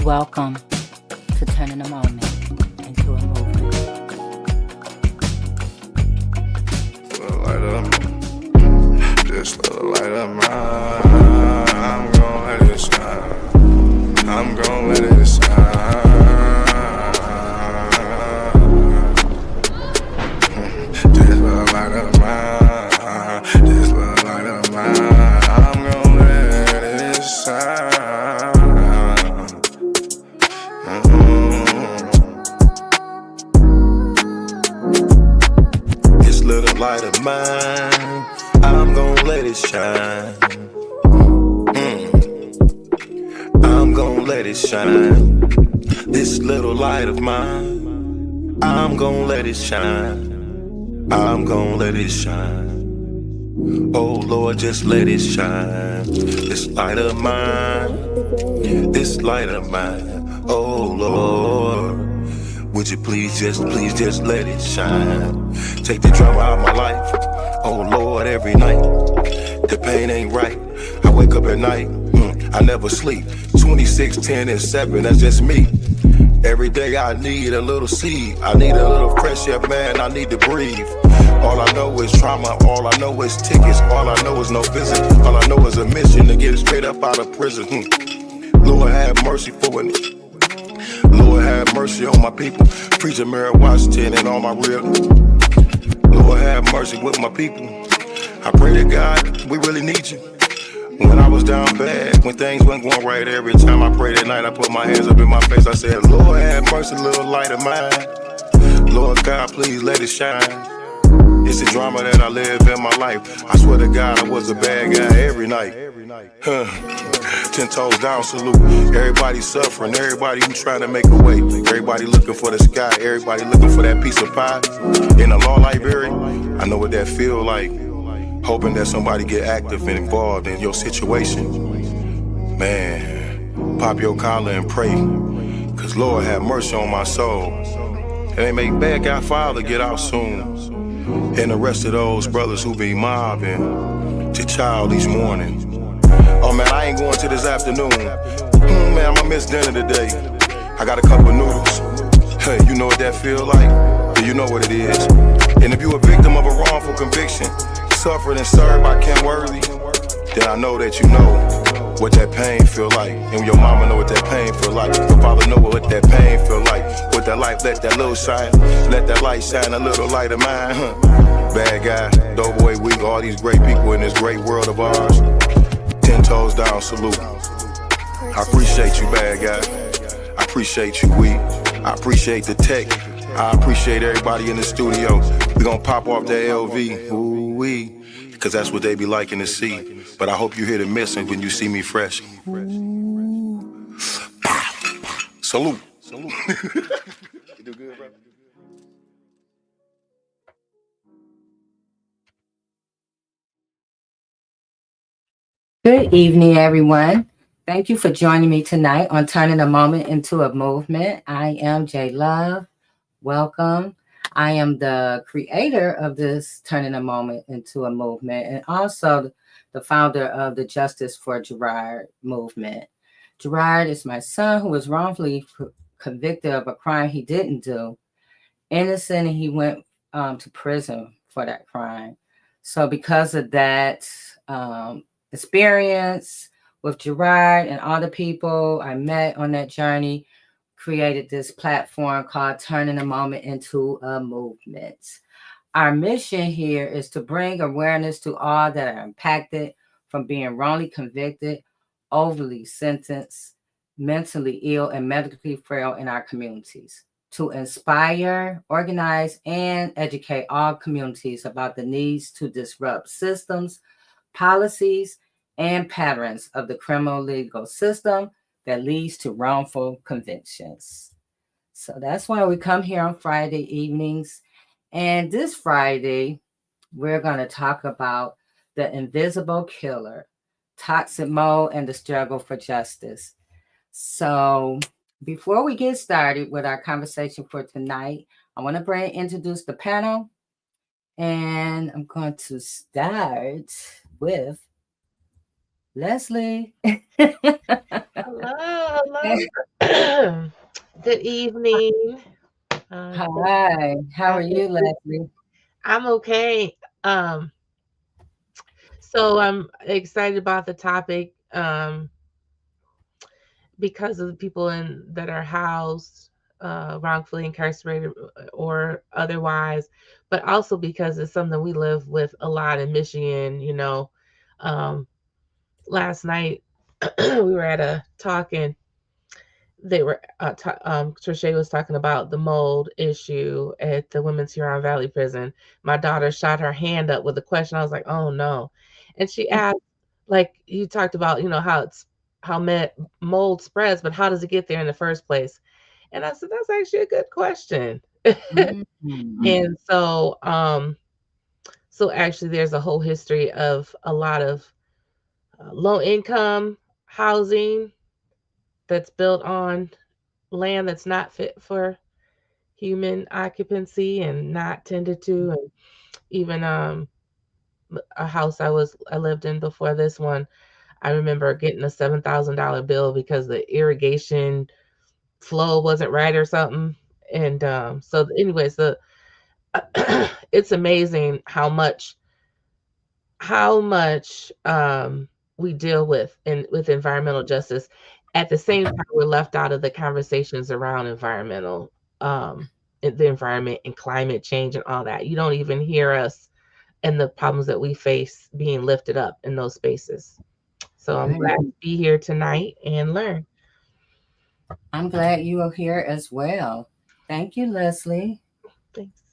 Welcome to turning a moment into a movement. This little light of mine, I'm gon' let it shine. I'm gon' let it shine. This little light of mine, this little light of mine, I'm gon' let it shine. This little light of mine, I'm gon' let it shine. I'm gon' let it shine. This little light of mine, I'm gon' let it shine. I'm gon' let it shine. Oh Lord, just let it shine. This light of mine, this light of mine. Oh Lord, would you please just let it shine. Take the drama out of my life. Oh Lord, every night, the pain ain't right. I wake up at night, I never sleep. 26, 10, and 7, that's just me. Every day I need a little seed. I need a little fresh air, man, I need to breathe. All I know is trauma, all I know is tickets. All I know is no visit, all I know is a mission to get straight up out of prison. Lord have mercy for me. Lord have mercy on my people. Preacher Mary Washington and all my real. Lord have mercy with my people. I pray to God, we really need you. When I was down bad, when things weren't going right, every time I prayed at night, I put my hands up in my face. I said, Lord have mercy, little light of mine. Lord God, please let it shine. It's the drama that I live in my life. I swear to God, I was a bad guy every night. 10 toes down, salute. Everybody suffering, everybody who trying to make a way. Everybody looking for the sky, everybody looking for that piece of pie. In a law library, I know what that feel like. Hoping that somebody get active and involved in your situation. Man, pop your collar and pray. Cause Lord have mercy on my soul. And they make bad guy father get out soon. And the rest of those brothers who be mobbing to child each morning. Oh man, I ain't going to this afternoon. Man, I'ma miss dinner today. I got a couple noodles. Hey, you know what that feel like? Yeah, you know what it is. And if you a victim of a wrongful conviction, suffered and served by Ken Worthy, then I know that you know what that pain feel like. And your mama know what that pain feel like. Your father know what that pain feel like. With that light, let that little shine. Let that light shine, a little light of mine. Bad guy, Doughboy Week, all these great people in this great world of ours. 10 toes down, salute. I appreciate you, bad guy. I appreciate you, Week. I appreciate the tech. I appreciate everybody in the studio. We gon' pop off that LV. Ooh-wee. Cause that's what they be liking to see. But I hope you hear the missing when you see me fresh. Salute. Salute. You do good, brother? Good evening, everyone. Thank you for joining me tonight on Turning a Moment into a Movement. I am J Love. Welcome. I am the creator of this Turning a Moment into a Movement and also the founder of the Justice for Gerard movement. Gerard is my son who was wrongfully convicted of a crime he didn't do. Innocent, and he went to prison for that crime. So because of that experience with Gerard and all the people I met on that journey, created this platform called Turning a Moment into a Movement. Our mission here is to bring awareness to all that are impacted from being wrongly convicted, overly sentenced, mentally ill, and medically frail in our communities, to inspire, organize, and educate all communities about the needs to disrupt systems, policies, and patterns of the criminal legal system that leads to wrongful convictions. So that's why we come here on Friday evenings. And this Friday, we're going to talk about the invisible killer, toxic mold, and the struggle for justice. So before we get started with our conversation for tonight, I want to introduce the panel. And I'm going to start with Leslie. Hello, hello. Good evening. Thank you Hi, for how are having you, me. Leslie? I'm okay. Um, so I'm excited about the topic because of the people that are housed, wrongfully incarcerated or otherwise, but also because it's something we live with a lot in Michigan. Um, last night we were at a talking. They were Trisha was talking about the mold issue at the Women's Huron Valley prison. My daughter shot her hand up with a question. I was like, oh no. And she asked, like you talked about, how mold spreads, but how does it get there in the first place? And I said, that's actually a good question. Mhm. And so actually there's a whole history of a lot of low income housing that's built on land that's not fit for human occupancy and not tended to. And even a house I lived in before this one, I remember getting a $7,000 bill because the irrigation flow wasn't right or something. And so anyways, the it's amazing how much we deal with environmental justice. At the same time, we're left out of the conversations around the environment and climate change and all that. You don't even hear us and the problems that we face being lifted up in those spaces. So I'm Right. glad to be here tonight and learn. I'm glad you are here as well. Thank you, Leslie. Thanks.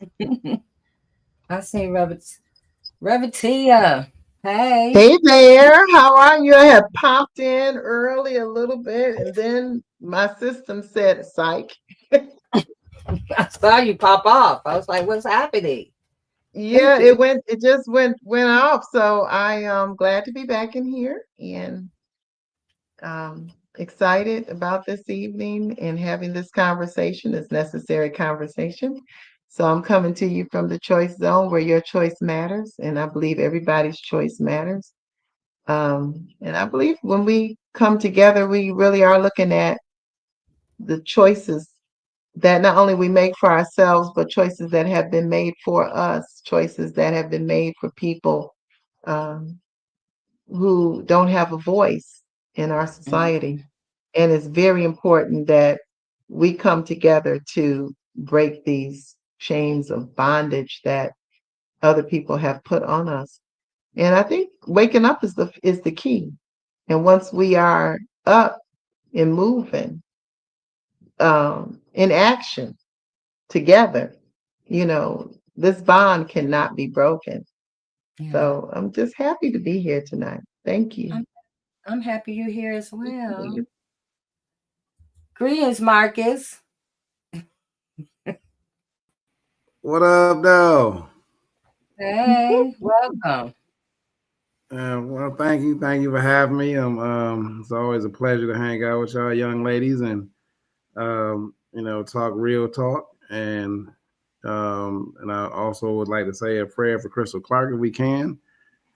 I see Reverend Tia. Hey, Hey there, how are you? I have popped in early a little bit and then my system said psych. I saw you pop off. I was like, what's happening? Yeah, it just went off. So I am glad to be back in here and excited about this evening and having this conversation, this necessary conversation. So I'm coming to you from the choice zone where your choice matters, and I believe everybody's choice matters. And I believe when we come together, we really are looking at the choices that not only we make for ourselves, but choices that have been made for us, choices that have been made for people um, who don't have a voice in our society. And it's very important that we come together to break these chains of bondage that other people have put on us. And I think waking up is the key. And once we are up and moving, in action together, this bond cannot be broken. Yeah, So I'm just happy to be here tonight. Thank you. I'm, I'm happy you're here as well. Greetings, Marcus. What up, though? Hey, welcome. Well, thank you for having me. It's always a pleasure to hang out with y'all young ladies and talk real talk. And I also would like to say a prayer for Krystal Clark if we can.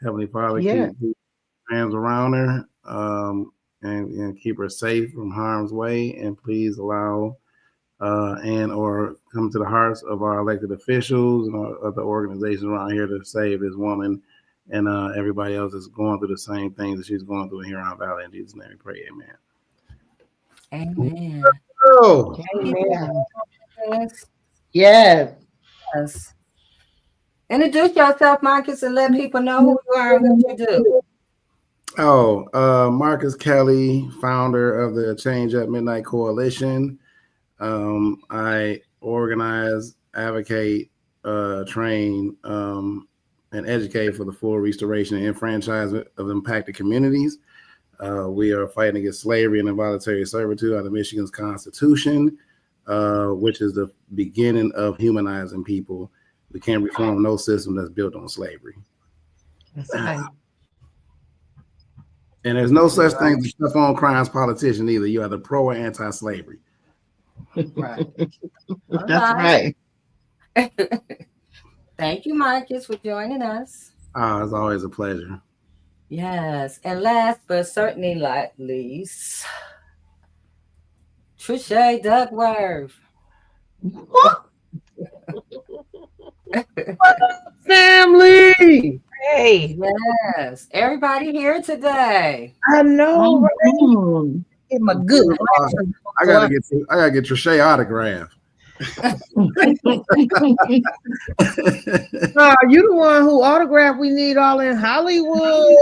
Heavenly Father, Yeah. keep hands around her, and keep her safe from harm's way. And please allow and or come to the hearts of our elected officials and our other organizations around here to save this woman and everybody else is going through the same things that she's going through here in Huron Valley. In Jesus' name, we pray, amen. Amen. Oh, Thank you, Amen. Marcus. Yes. Yes. Introduce yourself, Marcus, and let people know who you are and what you do. Marcus Kelly, founder of the Change Up Midnight Coalition. I organize, advocate, train, and educate for the full restoration and enfranchisement of impacted communities. We are fighting against slavery and involuntary servitude under Michigan's Constitution, which is the beginning of humanizing people. We can't reform no system that's built on slavery. That's right. And there's no You're such thing right. as stuff on crimes politician either. You're either pro or anti-slavery. Right. All That's right. right. Thank you, Marcus, for joining us. It's always a pleasure. Yes. And last but certainly not least, Trisha Duckworth. Family. Hey, Yes. Everybody here today. I know, right? Mhm. Get my good glasses I so gotta get Trisha autograph. You the one who autographed we need all in Hollywood.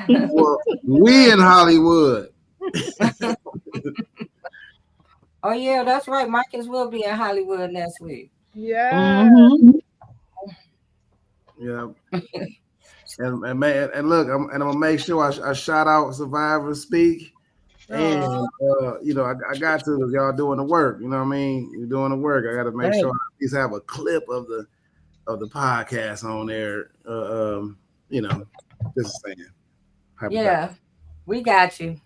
Well, we in Hollywood. Oh yeah, that's right. Marcus will be in Hollywood next week. Yeah. Mhm. Yeah. And man, and look, I'm gonna make sure I shout out Survivor Speak. And I got to, because y'all doing the work. You know what I mean? You're doing the work. I got to make Right. sure I at least have a clip of the podcast on there. Just saying. Yeah, we got you.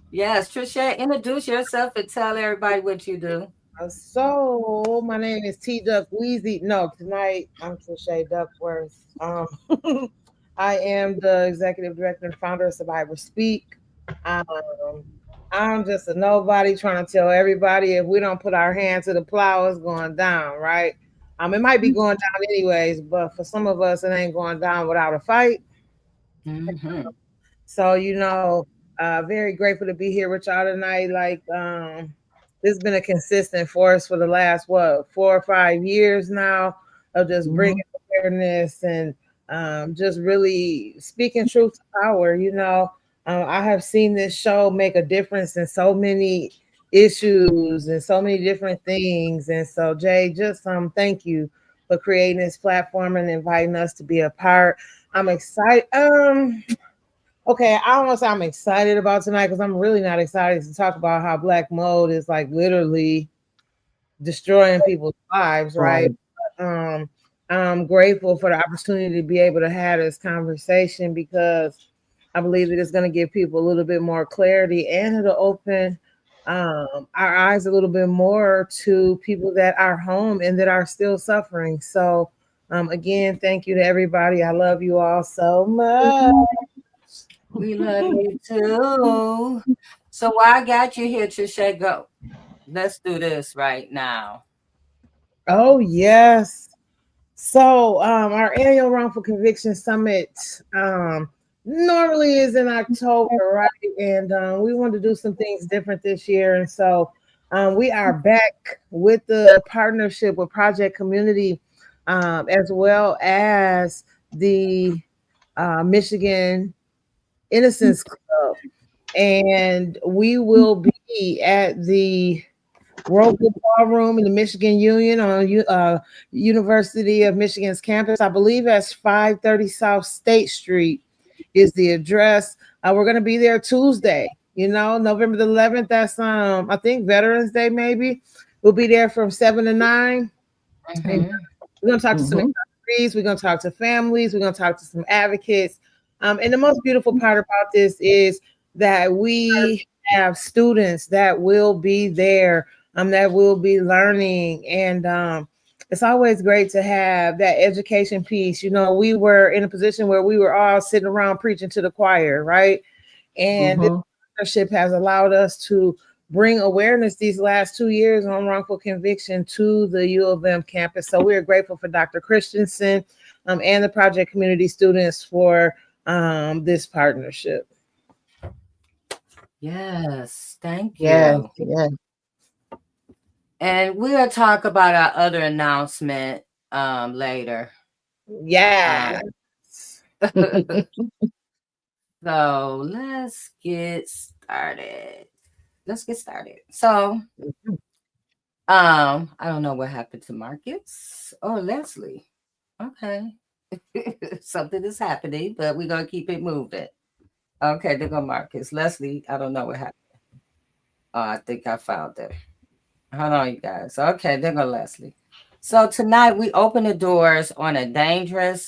Yes, Trisha, introduce yourself and tell everybody what you do. So my name is T Duck Weezy. No, tonight I'm Trisha Duckworth. I am the executive director and founder of Survivor Speak. Um, I'm just a nobody trying to tell everybody if we don't put our hand to the plow, it's going down, right? It might be going down anyways, but for some of us, it ain't going down without a fight. Mm-hmm. So, very grateful to be here with y'all tonight. This has been a consistent force for the last, 4 or 5 years now of just bringing awareness and just really speaking truth to power. I have seen this show make a difference in so many issues and so many different things. And so, Jay, just thank you for creating this platform and inviting us to be a part. I'm excited. Okay, I don't want to say I'm excited about tonight because I'm really not excited to talk about how black mode is like literally destroying people's lives, right? Um, I'm grateful for the opportunity to be able to have this conversation because I believe that it's going to give people a little bit more clarity and it'll open our eyes a little bit more to people that are home and that are still suffering. So, again, thank you to everybody. I love you all so much. We love you too. So while I got you here, Trisha, go. Let's do this right now. Oh, yes. So, our annual wrongful conviction summit normally is in October, right? And we want to do some things different this year. And so, we are back with the partnership with Project Community, as well as the Michigan Innocence Club. And we will be at the Rosewood Ballroom in the Michigan Union on University of Michigan's campus. I believe that's 530 South State Street is the address. We're going to be there Tuesday, November the 11th. That's I think Veterans Day maybe. We'll be there from 7 to 9. And Mm-hmm. we're going to talk to some retirees. We're going to talk to families. We're going to talk to some advocates. And the most beautiful part about this is that we have students that will be there, that will be learning. And it's always great to have that education piece. We were in a position where we were all sitting around preaching to the choir, right? And this partnership has allowed us to bring awareness these last 2 years on wrongful conviction to the U of M campus. So we're grateful for Dr. Christensen and the Project Community students for this partnership. Yes, thank you. Yes. And we'll talk about our other announcement later. Yeah. So let's get started. So I don't know what happened to Marcus or Leslie. Okay. Something is happening, but we're gonna keep it moving. Okay, there go Marcus. Leslie, I don't know what happened. Oh, I think I found it. Hold on, you guys. Okay, there go Leslie. So tonight we open the doors on a danger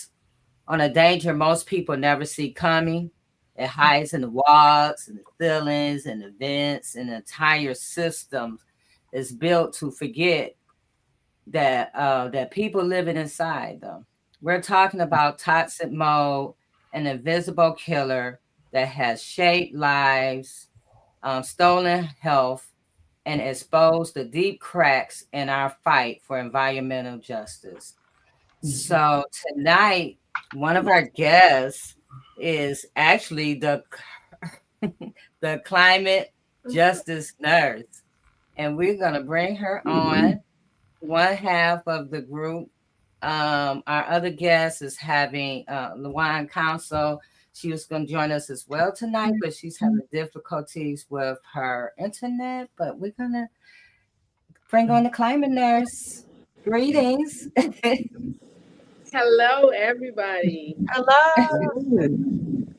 most people never see coming. It hides in the walls and the ceilings and the vents, and the entire system is built to forget that people living inside them. We're talking about toxic mold an invisible killer that has shaped lives, stolen health, and exposed the deep cracks in our fight for environmental justice. So tonight, one of our guests is actually the climate justice nurse, and we're gonna bring her on. One half of the group. Our other guest is having Lejuan Council. She was going to join us as well tonight, but she's having difficulties with her internet. But we're going to bring on the climate nurse. Greetings. Hello, everybody. Hello.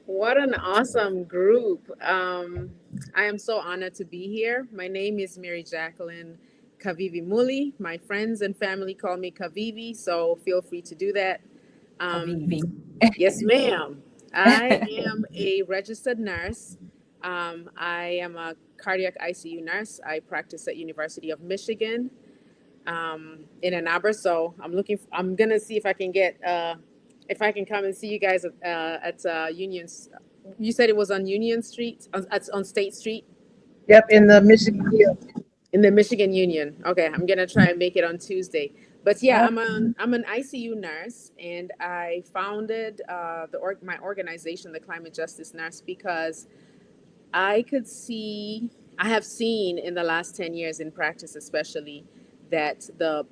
What an awesome group. I am so honored to be here. My name is Mary-Jaqueline Muli. My friends and family call me Kavivi, so feel free to do that. Yes, ma'am. I am a registered nurse. I am a cardiac ICU nurse. I practice at University of Michigan in Ann Arbor. So I'm gonna see if I can get if I can come and see you guys at Union's. You said it was on Union Street, on State Street. Yep, in the Michigan. In the Michigan Union. Okay, I'm gonna try and make it on Tuesday. But yeah, I'm an ICU nurse, and I founded my organization, the Climate Justice Nurse, because I have seen in the last 10 years in practice, especially, that the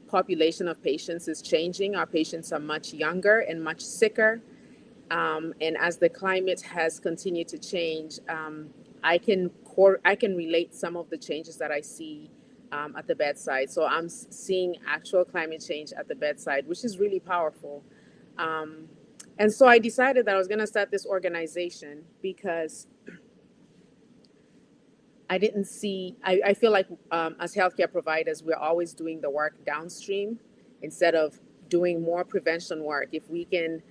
population of patients is changing. Our patients are much younger and much sicker. And as the climate has continued to change, I can relate some of the changes that I see at the bedside. So I'm seeing actual climate change at the bedside, which is really powerful. And so I decided that I was going to start this organization because I feel like as healthcare providers, we're always doing the work downstream instead of doing more prevention work. If we can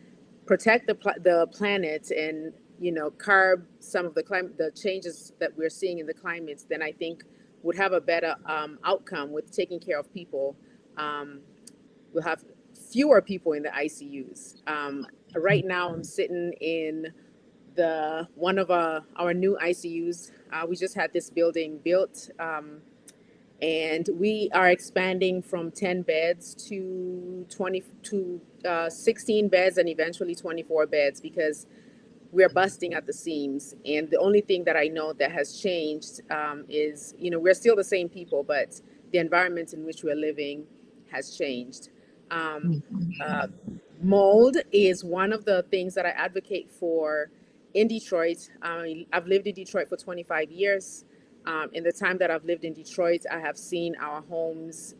protect the planet and, curb some of the changes that we're seeing in the climates, then I think would have a better outcome with taking care of people. We'll have fewer people in the ICUs. Right now, I'm sitting in one of our new ICUs. We just had this building built, and we are expanding from 10 beds to 16 beds and eventually 24 beds because we're busting at the seams. And the only thing that I know that has changed is, we're still the same people, but the environment in which we're living has changed. Mold is one of the things that I advocate for in Detroit. I've lived in Detroit for 25 years. In the time that I've lived in Detroit, I have seen our homes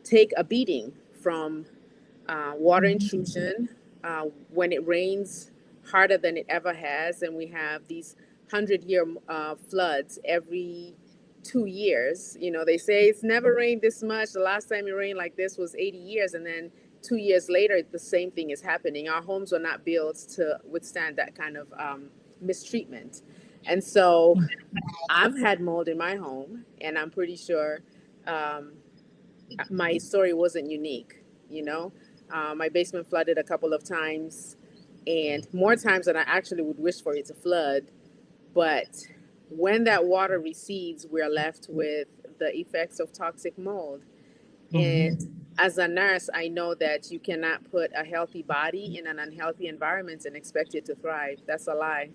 take a beating from water intrusion when it rains harder than it ever has. And we have these 100-year floods every 2 years. They say it's never rained this much. The last time it rained like this was 80 years. And then 2 years later, the same thing is happening. Our homes were not built to withstand that kind of mistreatment. And so I've had mold in my home, and I'm pretty sure my story wasn't unique. My basement flooded a couple of times, and more times than I actually would wish for it to flood. But when that water recedes, we're left with the effects of toxic mold. And as a nurse, I know that you cannot put a healthy body in an unhealthy environment and expect it to thrive. That's a lie.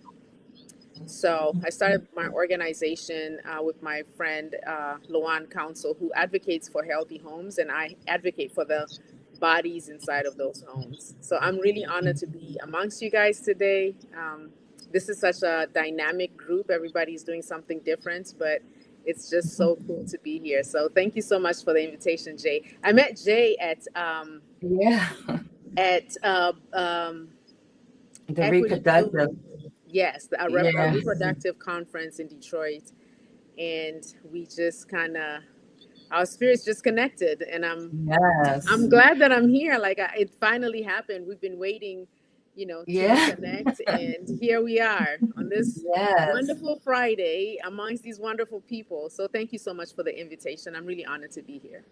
So I started my organization with my friend Lejuan Council, who advocates for healthy homes, and I advocate for the bodies inside of those homes. So I'm really honored to be amongst you guys today. This is such a dynamic group. Everybody's doing something different, but it's just so cool to be here. So thank you so much for the invitation, Jay. I met Jay at the reproductive. Yes, a reproductive conference in Detroit, and we just our spirits just connected, and I'm glad that I'm here. Like it finally happened. We've been waiting, to connect, and here we are on this wonderful Friday amongst these wonderful people. So thank you so much for the invitation. I'm really honored to be here.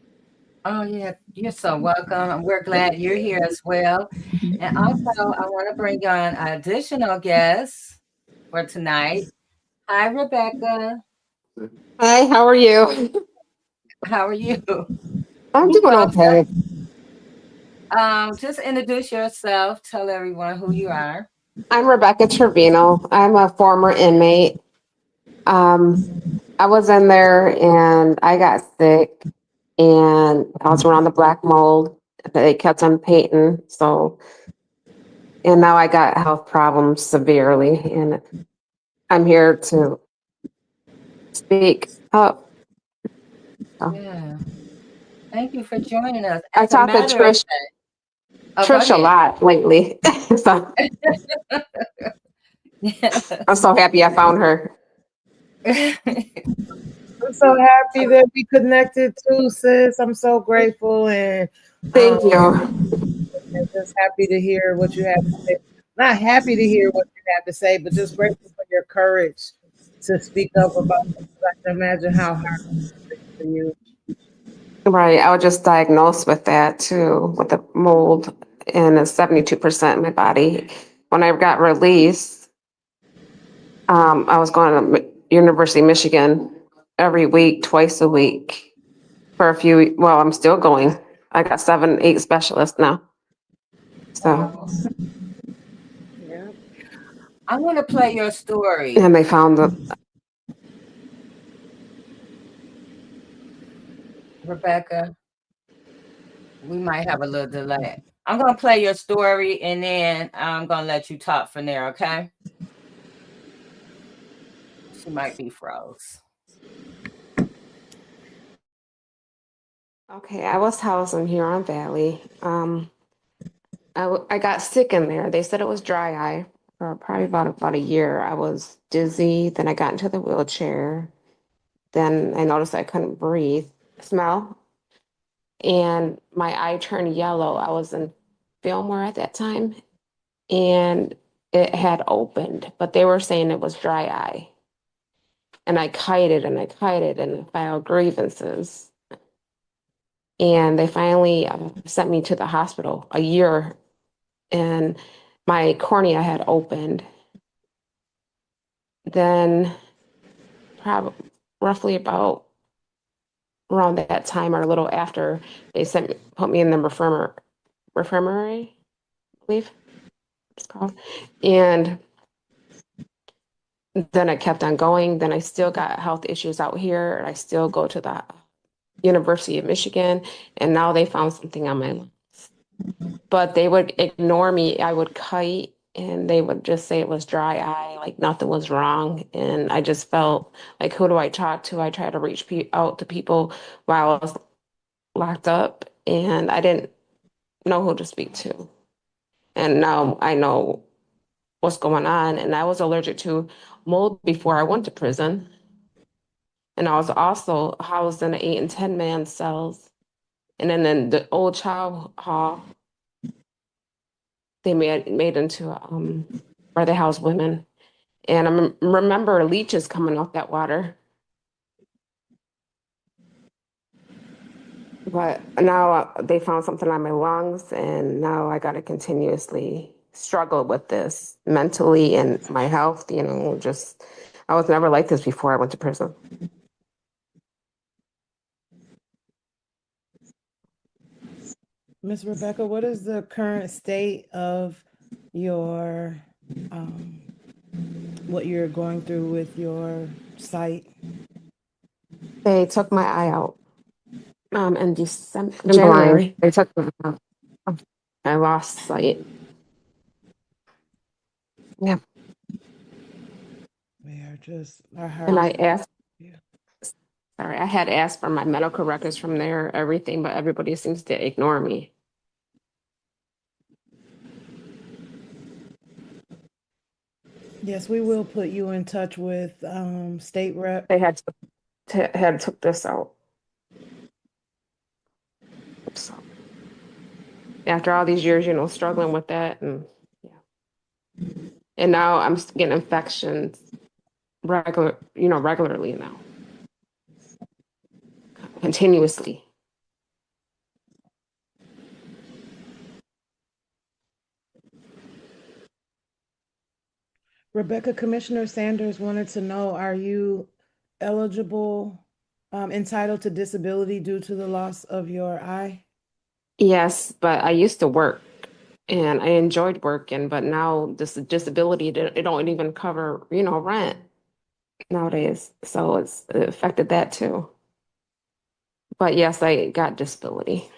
Oh, yeah, you're so welcome. And we're glad you're here as well. And also, I want to bring on an additional guest for tonight. Hi, Rebecca. Hi, how are you? How are you? I'm doing Well, okay. just introduce yourself. Tell everyone who you are. I'm Rebecca Trevino. I'm a former inmate. I was in there and I got sick and I was around the black mold. They kept on painting. And now I got health problems severely and I'm here to speak up. So, Yeah. Thank you for joining us. I As a talked to matter of Trish, oh, go Trish a ahead. lot lately. So I'm so happy I found her. I'm so happy that we connected too, sis. I'm so grateful and Thank you. just happy to hear what you have to say. Not happy to hear what you have to say, but just grateful for your courage to speak up about this. I can imagine how hard it is for you. Right. I was just diagnosed with that too, with the mold, and it's 72% in my body. When I got released, I was going to University of Michigan every week, twice a week for a few, well, I'm still going. I got 7, 8 specialists now. So, Yeah. I want to play your story. and they found the, Rebecca, we might have a little delay. I'm going to play your story and then I'm going to let you talk from there, okay? She might be froze. okay, I was housed in Huron Valley. I got sick in there. They said it was dry eye for probably about a year. I was dizzy. Then I got into the wheelchair. Then I noticed I couldn't breathe, smell, and my eye turned yellow. I was in Fillmore at that time, and it had opened, but they were saying it was dry eye. And I kited and I kited and filed grievances. And they finally sent me to the hospital a year, and my cornea had opened. Then, probably roughly about around that time or a little after, they put me in the infirmary, I believe it's called. And then I kept on going. Then I still got health issues out here. I still go to the University of Michigan, and now they found something on my lungs. But they would ignore me. I would kite, and they would just say it was dry eye, like nothing was wrong. And I just felt like, who do I talk to? I tried to reach out to people while I was locked up, and I didn't know who to speak to. And now I know what's going on. And I was allergic to mold before I went to prison. And I was also housed in an 8 and 10 man cells. And then in the old child hall, they made into where they house women. And I remember leeches coming off that water. But now they found something on my lungs, and now I got to continuously struggle with this mentally and my health. Just I was never like this before I went to prison. Miss Rebecca, what is the current state of your what you're going through with your sight? They took my eye out in December, I'm January. blind. They took it out. I lost sight. Yeah. We are just our heart. And I asked, Yeah. sorry, I had asked for my medical records from there, everything, but everybody seems to ignore me. Yes, we will put you in touch with state rep. They had took this out. So after all these years, struggling with that, and yeah, and now I'm getting infections regularly now, continuously. Rebecca, Commissioner Sanders wanted to know, are you eligible, entitled to disability due to the loss of your eye? Yes, but I used to work and I enjoyed working, but now this disability, it don't even cover, rent nowadays. So it affected that too. But yes, I got disability.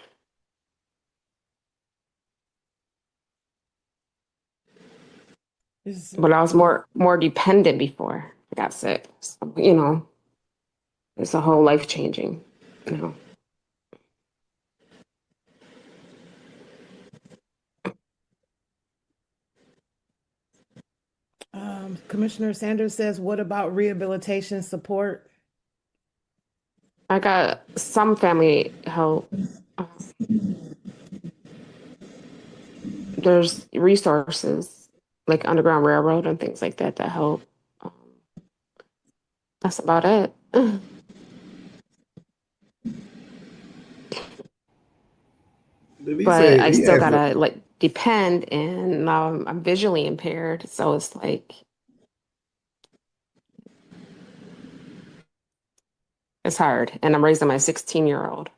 But I was more dependent before I got sick. So, it's a whole life changing, Commissioner Sanders says, what about rehabilitation support? I got some family help. There's resources like Underground Railroad and things like that help. That's about it. But I still gotta depend, and now I'm visually impaired, so it's like it's hard. And I'm raising my 16-year-old.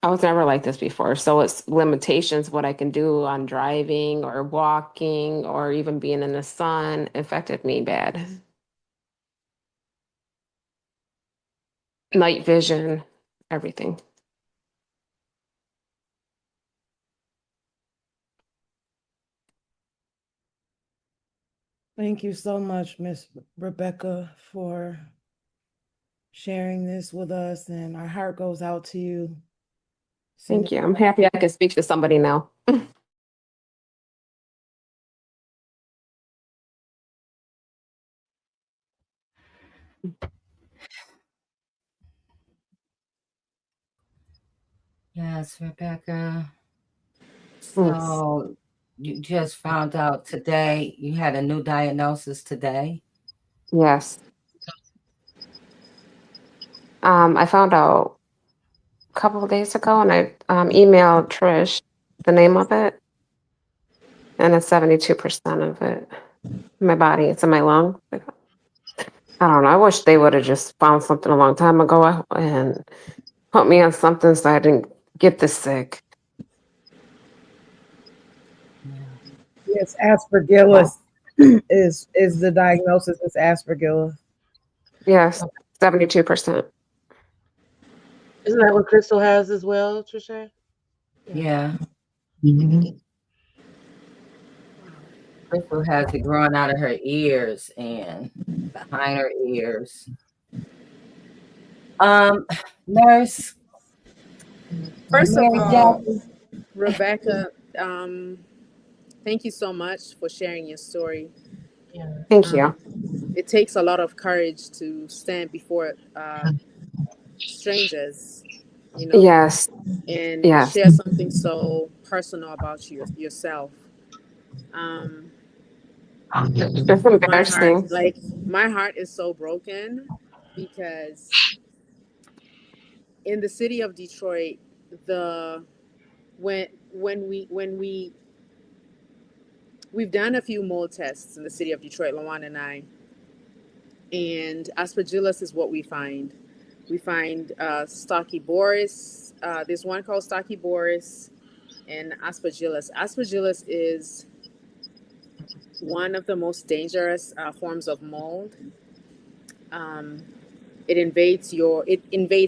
I was never like this before, so it's limitations what I can do on driving or walking or even being in the sun affected me bad. Night vision, everything. Thank you so much, Miss Rebecca, for sharing this with us, and our heart goes out to you. Thank you. I'm happy I can speak to somebody now. Yes, Rebecca. So you just found out today you had a new diagnosis today? Yes. I found out a couple of days ago, and I emailed Trish the name of it, and it's 72% of it in my body. It's in my lung. I don't know. I wish they would have just found something a long time ago and put me on something so I didn't get this sick. Yes, aspergillus is the diagnosis. Is aspergillus. Yes, 72%. Isn't that what Krystal has as well, Trisha? Yeah. Mm-hmm. Krystal has it growing out of her ears and behind her ears. Nurse. First of Mary all, Jackie. Rebecca, thank you so much for sharing your story. Yeah. Thank you. It takes a lot of courage to stand before strangers, Yes. and Yes. share something so personal about yourself. It's embarrassing. My heart is so broken because in the city of Detroit, we've done a few mold tests in the city of Detroit, Lejuan and I, and aspergillus is what we find. We find stocky boris. There's one called stocky boris and aspergillus. Aspergillus is one of the most dangerous forms of mold. It invades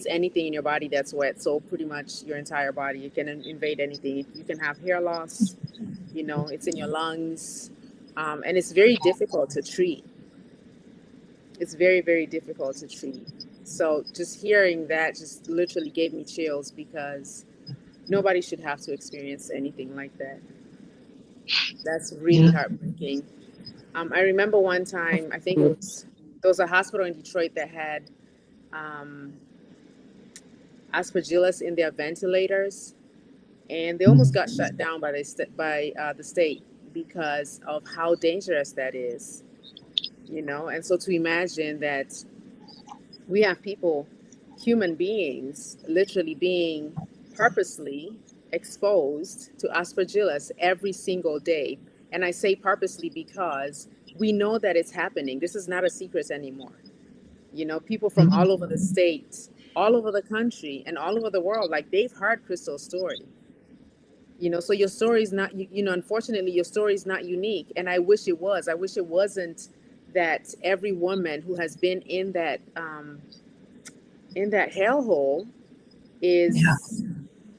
anything in your body that's wet. So pretty much your entire body. It can invade anything. You can have hair loss. It's in your lungs, and it's very difficult to treat. It's very, very difficult to treat. So just hearing that just literally gave me chills because nobody should have to experience anything like that. That's really heartbreaking. I remember one time, I think there was a hospital in Detroit that had aspergillus in their ventilators, and they almost got shut down by the state because of how dangerous that is. And so to imagine that we have people, human beings, literally being purposely exposed to aspergillus every single day. And I say purposely because we know that it's happening. This is not a secret anymore. You know, people from all over the state, all over the country, and all over the world, like they've heard Krystal's story. You know, so your story is not, you know, unfortunately, your story is not unique. And I wish it was. I wish it wasn't that every woman who has been in that hellhole is,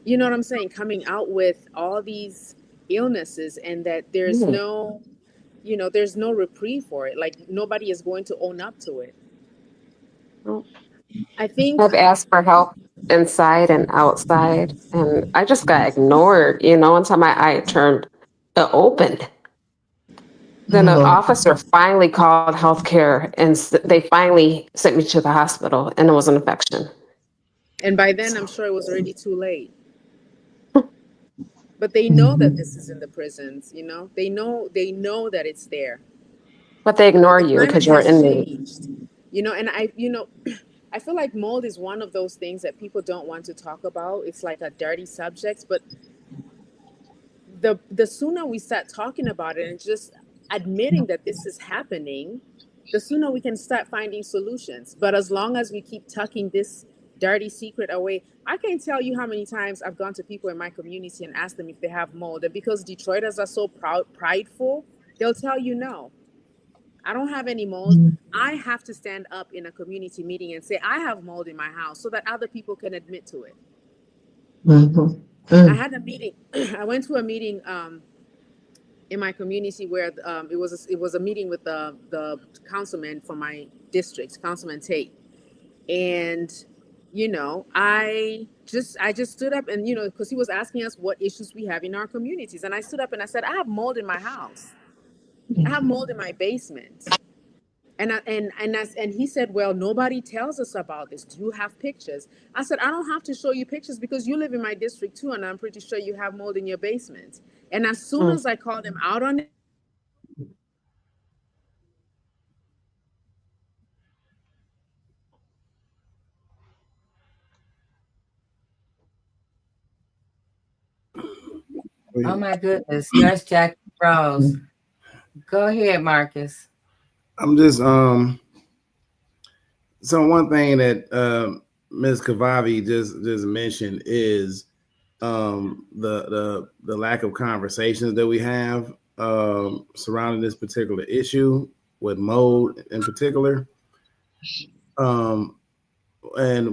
you know what I'm saying, coming out with all these illnesses, and that there's no, you know, there's no reprieve for it. Like nobody is going to own up to it. I think I've asked for help inside and outside, and I just got ignored, you know, until my eye turned opened. Then an officer finally called healthcare, and they finally sent me to the hospital, and it was an infection. And by then, I'm sure it was already too late. But they know that this is in the prisons, you know? They know that it's there. But they ignore you because you're in there. You know, and I feel like mold is one of those things that people don't want to talk about. It's like a dirty subject, but the sooner we start talking about it and just admitting that this is happening, the sooner we can start finding solutions. But as long as we keep tucking this dirty secret away, I can't tell you how many times I've gone to people in my community and asked them if they have mold. And because Detroiters are so prideful, they'll tell you no. I don't have any mold. I have to stand up in a community meeting and say, I have mold in my house, so that other people can admit to it. I had a meeting. I went to a meeting in my community where it was a meeting with the councilman from my district, Councilman Tate. And, you know, I just stood up and, you know, because he was asking us what issues we have in our communities. And I stood up and I said, I have mold in my house. I have mold in my basement. And he said, well, nobody tells us about this. Do you have pictures? I said, I don't have to show you pictures because you live in my district too, and I'm pretty sure you have mold in your basement. And as soon as I called him out on it, Oh my goodness, Nurse Jackie Rose. Go ahead, Marcus. I'm just so one thing that Ms. Kavavi just mentioned is the lack of conversations that we have surrounding this particular issue with mold in particular. And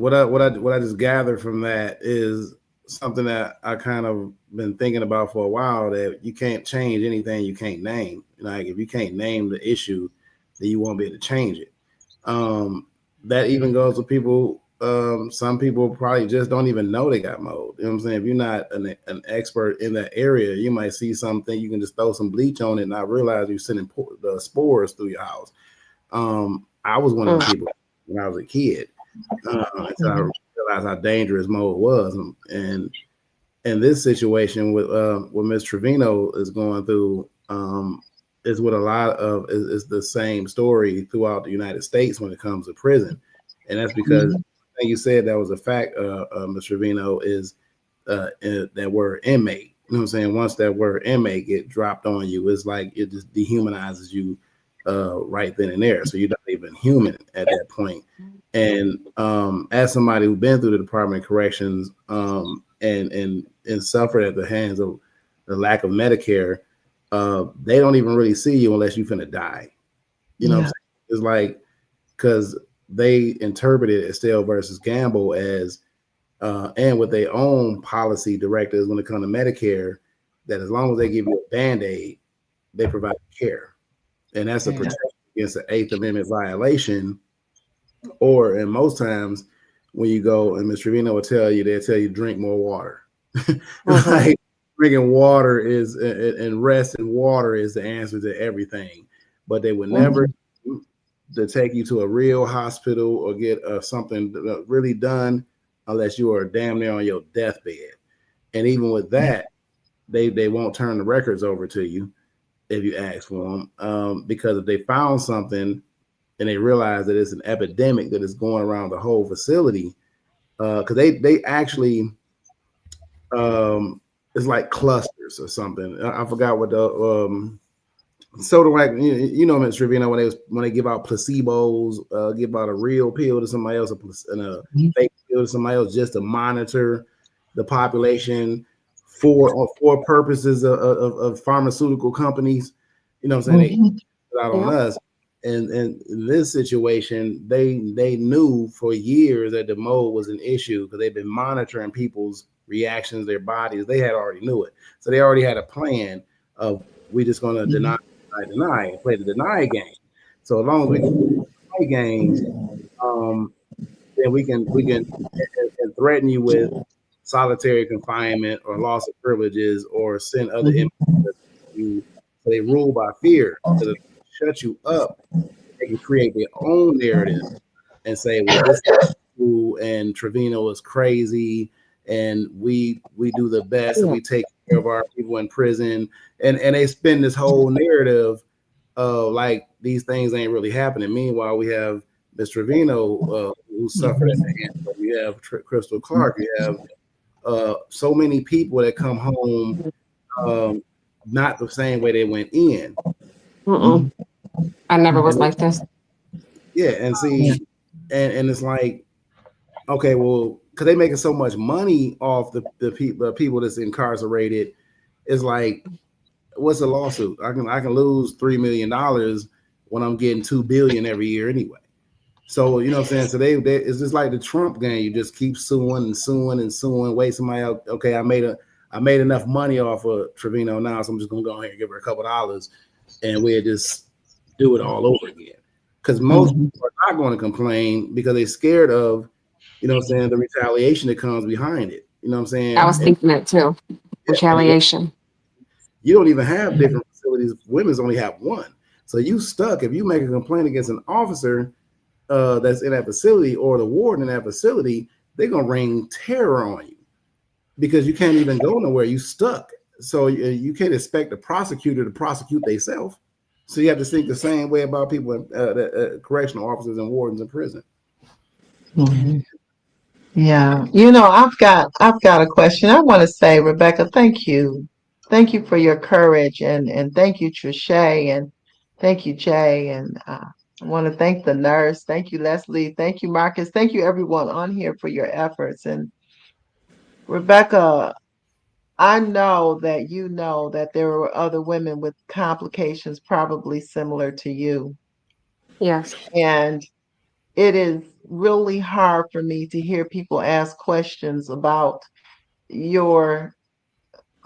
what I just gathered from that is something that I kind of been thinking about for a while, that you can't change anything you can't name. Like if you can't name the issue, then you won't be able to change it. That even goes to people. Some people probably just don't even know they got mold. You know what I'm saying? If you're not an expert in that area, you might see something, you can just throw some bleach on it and not realize you're sending the spores through your house. I was one of the people when I was a kid. So I realized how dangerous mold was. And in this situation with what Ms. Trevino is going through, is what a lot of is the same story throughout the United States when it comes to prison. And that's because you said that was a fact, Ms. Trevino, is that word inmate. You know what I'm saying? Once that word inmate get dropped on you, it's like it just dehumanizes you right then and there. So you're not even human at that point. And as somebody who's been through the Department of Corrections and suffered at the hands of the lack of Medicare, they don't even really see you unless you're finna die. You know what I'm saying? It's like, because they interpreted Estelle versus Gamble as, and with their own policy directives when it comes to Medicare, that as long as they give you a Band-Aid, they provide care. And that's a protection against the 8th Amendment violation. Or, and most times when you go, and Ms. Trevino will tell you, they'll tell you drink more water. Like drinking water is, and rest in water is the answer to everything. But they would never to take you to a real hospital or get something really done unless you are damn near on your deathbed. And even with that, they won't turn the records over to you if you ask for them, because if they found something and they realize that it's an epidemic that is going around the whole facility, because they actually it's like clusters or something. I forgot what the sort of like you know, Ms. Trevino, when they give out placebos, give out a real pill to somebody else, and a fake pill to somebody else, just to monitor the population for purposes of pharmaceutical companies. You know what I'm saying? They put out on us. And in this situation, they knew for years that the mold was an issue because they've been monitoring people's reactions, their bodies. They had already knew it, so they already had a plan of we just going to deny, and play the deny game. So as long as we can play games, then we can and threaten you with solitary confinement or loss of privileges or send other inmates you. So they rule by fear. So shut you up. They can create their own narrative and say, well, this is true and Trevino is crazy and we do the best and we take care of our people in prison. And they spin this whole narrative of like these things ain't really happening. Meanwhile, we have Ms. Trevino who suffered at the hands of, we have Krystal Clark, we have so many people that come home not the same way they went in. I never was like this. Yeah, and see, and it's like, okay, well, because they making so much money off the people that's incarcerated, it's like, what's a lawsuit? I can lose $3 million when I'm getting $2 billion every year anyway. So you know what I'm saying. So they it's just like the Trump game. You just keep suing and suing and suing. Wait, somebody else. Okay, I made enough money off of Trevino now, so I'm just gonna go ahead and give her a couple dollars, and we'll just do it all over again. Because most people are not going to complain because they're scared of, you know what I'm saying, the retaliation that comes behind it. You know what I'm saying? I was thinking that too. Retaliation. You don't even have different facilities. Women's only have one. So you stuck. If you make a complaint against an officer that's in that facility or the warden in that facility, they're going to rain terror on you because you can't even go nowhere. You stuck. So you can't expect the prosecutor to prosecute themselves. So you have to think the same way about people, correctional officers and wardens in prison. Yeah, you know, I've got a question. I want to say, Rebecca, thank you for your courage, and thank you, Trisha, and thank you, Jay, and I want to thank the nurse. Thank you, Leslie. Thank you, Marcus. Thank you, everyone on here for your efforts. And Rebecca, I know that you know that there were other women with complications probably similar to you. Yes. And it is really hard for me to hear people ask questions about your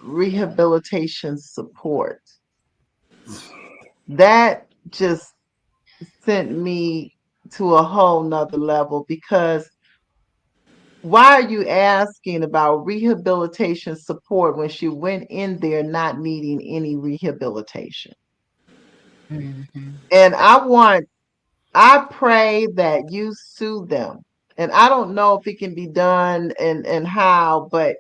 rehabilitation support. That just sent me to a whole nother level because why are you asking about rehabilitation support when she went in there not needing any rehabilitation? And I pray that you sue them. And I don't know if it can be done and how, but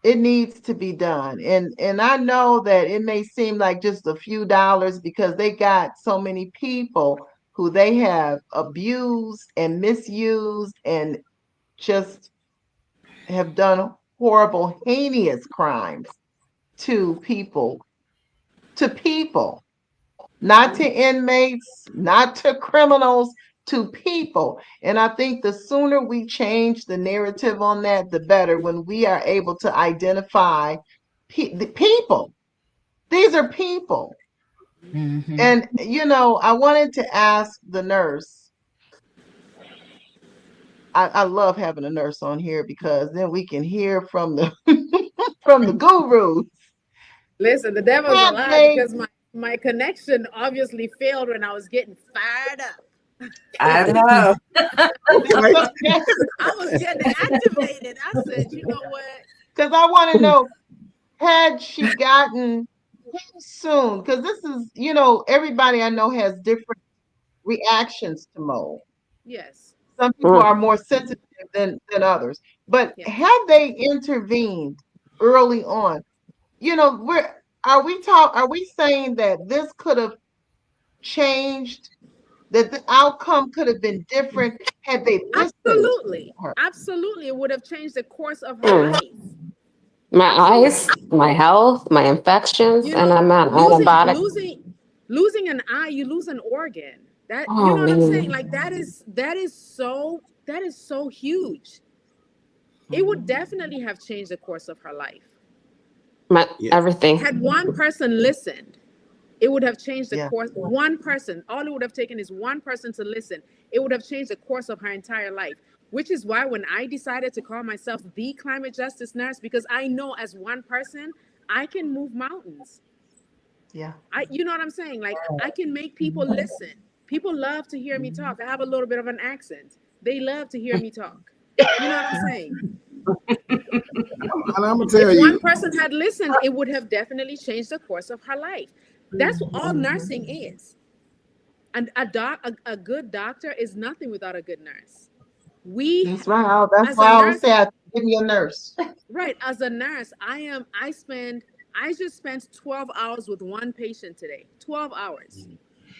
it needs to be done. And I know that it may seem like just a few dollars because they got so many people who they have abused and misused and just have done horrible, heinous crimes to people, not to inmates, not to criminals, to people. And I think the sooner we change the narrative on that, the better, when we are able to identify the people. These are people. And, you know, I wanted to ask the nurse. I love having a nurse on here because then we can hear from the from the gurus. Listen, the devil's a lie because my connection obviously failed when I was getting fired up. I know. I was getting activated. I said, you know what? Because I want to know, had she gotten soon? Because this is, you know, everybody I know has different reactions to mold. Yes. Some people are more sensitive than others. But had they intervened early on, you know, are we saying that this could have changed, that the outcome could have been different had they listened? Absolutely. It would have changed the course of her life. My eyes, my health, my infections, and I'm on antibiotics. Losing an eye, you lose an organ. That, you Oh know what I'm saying? man, Like that is so huge. It would definitely have changed the course of her life. my Yeah. everything. Had one person listened, it would have changed the Yeah. course. One person, all it would have taken is one person to listen. It would have changed the course of her entire life. Which is why when I decided to call myself the climate justice nurse, because I know as one person, I can move mountains. Yeah. You know what I'm saying? Like I can make people listen. People love to hear me talk. I have a little bit of an accent. They love to hear me talk. You know what I'm saying? And I'm gonna tell If one you, person had listened, it would have definitely changed the course of her life. That's what all nursing is. And a good doctor is nothing without a good nurse. That's right. That's as why a I always nurse, say, give me a nurse. right? As a nurse, I just spent 12 hours with one patient today. 12 hours.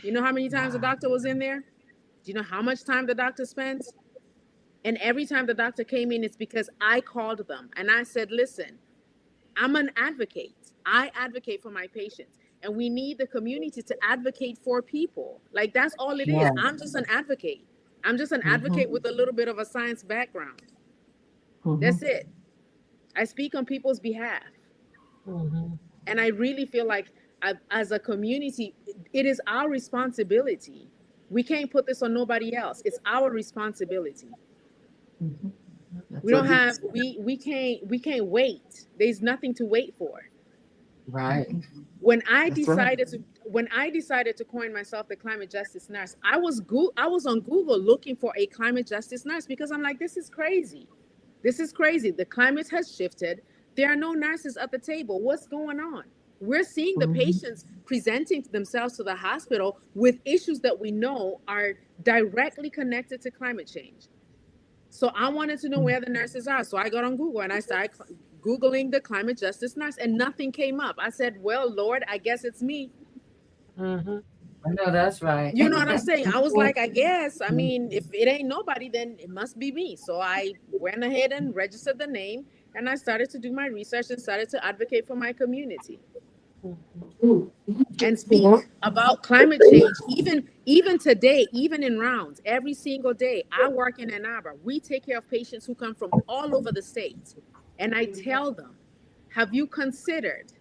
You know how many times the doctor was in there? Do you know how much time the doctor spent? And every time the doctor came in, it's because I called them and I said, listen, I'm an advocate. I advocate for my patients. And we need the community to advocate for people. Like that's all it is. Yeah. I'm just an advocate. I'm just an advocate with a little bit of a science background. That's it. I speak on people's behalf. And I really feel like as a community, it is our responsibility. We can't put this on nobody else. It's our responsibility. We don't have, we can't wait. There's nothing to wait for. Right. When I decided to coin myself the climate justice nurse, I was on Google looking for a climate justice nurse because I'm like, this is crazy. This is crazy. The climate has shifted. There are no nurses at the table. What's going on? We're seeing the patients presenting themselves to the hospital with issues that we know are directly connected to climate change. So I wanted to know where the nurses are. So I got on Google and I started Googling the climate justice nurse and nothing came up. I said, well, Lord, I guess it's me. I know that's right. You know what I'm saying? I was like, I guess, I mean, if it ain't nobody, then it must be me. So I went ahead and registered the name and I started to do my research and started to advocate for my community and speak about climate change. Even today, even in rounds, every single day, I work in Ann Arbor. We take care of patients who come from all over the state. And I tell them, have you considered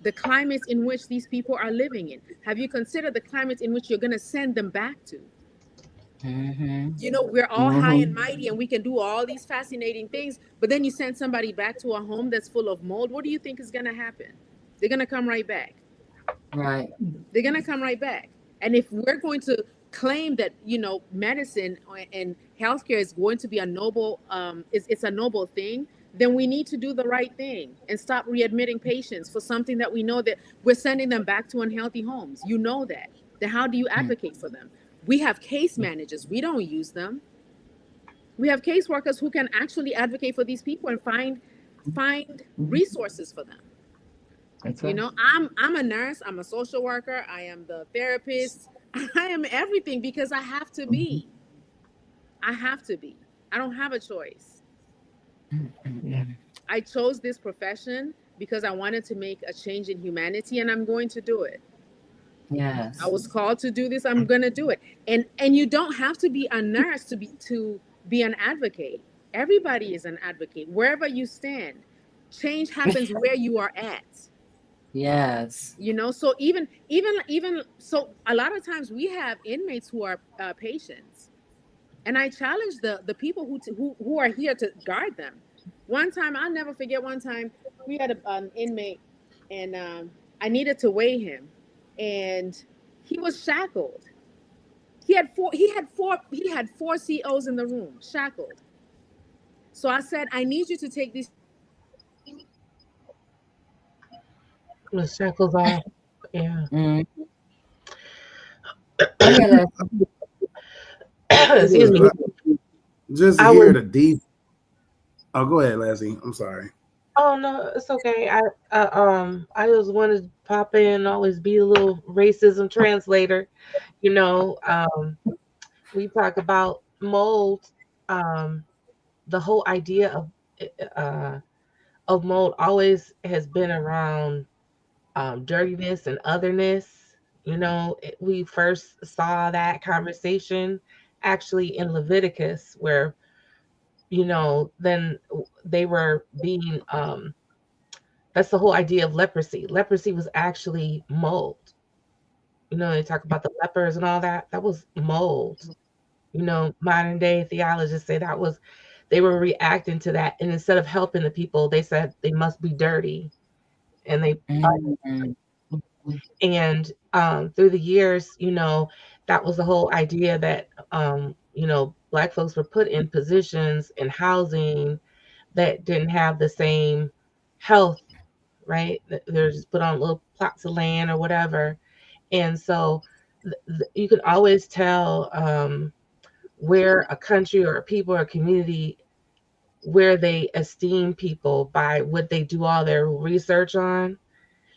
the climate in which these people are living in? Have you considered the climate in which you're going to send them back to? You know, we're all high and mighty and we can do all these fascinating things, but then you send somebody back to a home that's full of mold. What do you think is going to happen? They're going to come right back. Right. They're going to come right back. And if we're going to claim that, you know, medicine and healthcare is going to be a noble, it's a noble thing, then we need to do the right thing and stop readmitting patients for something that we know that we're sending them back to unhealthy homes. You know that. Then how do you advocate for them? We have case managers. We don't use them. We have caseworkers who can actually advocate for these people and find resources for them. That's You know, I'm a nurse. I'm a social worker. I am the therapist. I am everything because I have to be. I have to be. I don't have a choice. I chose this profession because I wanted to make a change in humanity, and I'm going to do it. Yes. I was called to do this. I'm going to do it. And you don't have to be a nurse to be an advocate. Everybody is an advocate. Wherever you stand, change happens where you are at. Yes. You know, so even so a lot of times we have inmates who are patients. And I challenge the people who are here to guard them. One time, I'll never forget, one time we had an inmate and I needed to weigh him. And he was shackled. He had four COs in the room, shackled. So I said, I need you to take these The shackles off. Yeah. Excuse me. Just to hear the deep. Oh, go ahead, Lassie. I'm sorry. Oh no, it's okay. I just wanted to pop in, always be a little racism translator. You know, we talk about mold. The whole idea of mold always has been around dirtiness and otherness. You know, we first saw that conversation actually in Leviticus, where, you know, then they were being, that's the whole idea of leprosy. Leprosy was actually mold. You know, they talk about the lepers and all that. That was mold. You know, modern day theologists say that was, they were reacting to that. And instead of helping the people, they said they must be dirty. And they, Mhm. and through the years, you know, that was the whole idea that, you know, Black folks were put in positions in housing that didn't have the same health, right? They're just put on little plots of land or whatever. And so you can always tell where a country or a people or a community, where they esteem people by what they do all their research on.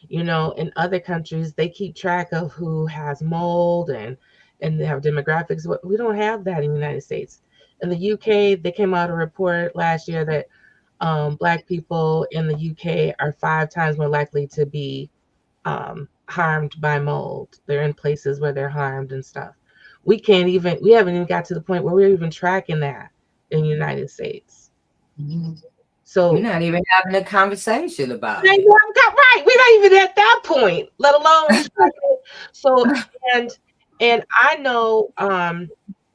You know, in other countries, they keep track of who has mold, and they have demographics. We don't have that in the United States. In the UK, they came out a report last year that Black people in the UK are 5 times more likely to be harmed by mold. They're in places where they're harmed and stuff. We haven't even got to the point where we're even tracking that in the United States. We're So not even having a conversation about right, it. we're not even at that point, let alone tracking. So and I know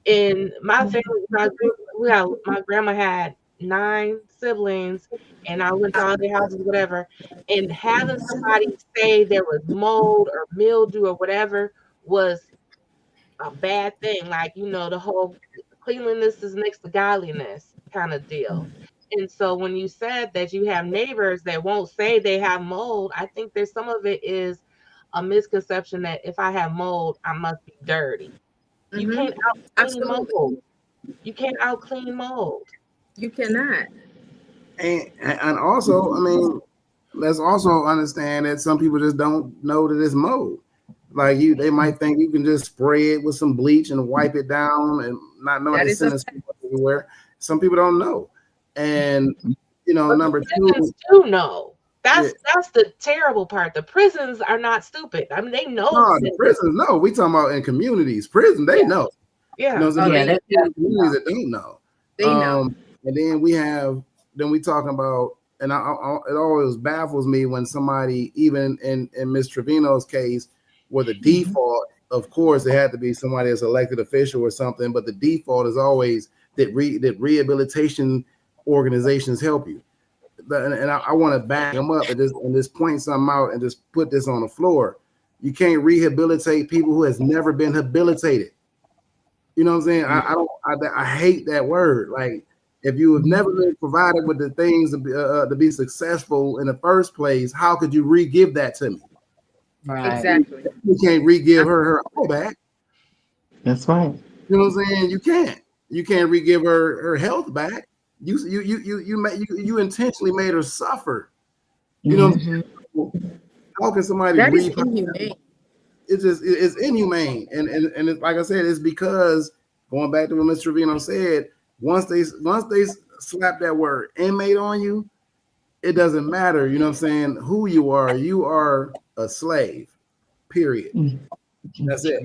in my family, my grandma had 9 siblings, and I went to all their houses, whatever, and having somebody say there was mold or mildew or whatever was a bad thing. Like, you know, the whole cleanliness is next to godliness kind of deal. And so when you said that you have neighbors that won't say they have mold, I think there's some of it is a misconception that if I have mold, I must be dirty. You can't out clean Absolutely. mold. You can't out clean mold. You cannot. And also, I mean, let's also understand that some people just don't know that it's mold. Like they might think you can just spray it with some bleach and wipe it down, and not knowing That it's is a sending people everywhere. Some people don't know, and you know, But number the two, prisons do know. yeah, That's the terrible part. The prisons are not stupid. I mean, they know. no, the prisons know. We talking about in communities, prison, they know. You know Yeah. what I'm Yeah, saying? that's There's communities that don't know. They know. And then we talking about, and it always baffles me when somebody, even in Miss Trevino's case, where the default, of course, it had to be somebody that's elected official or something, but the default is always that rehabilitation organizations help you. And I want to back them up and just point something out and just put this on the floor. You can't rehabilitate people who has never been habilitated. You know what I'm saying? I hate that word. Like, if you have never been provided with the things to be successful in the first place, how could you re-give that to me? right. Exactly. You can't re-give her all back. That's right. You know what I'm saying? You can't. You can't re-give her health back. You intentionally made her suffer. You know, how can somebody That is inhumane. it's inhumane, and it's, like I said, it's because, going back to what Mr. Trevino said, once they slap that word inmate on you, it doesn't matter, you know what I'm saying, who you are a slave, period. That's it.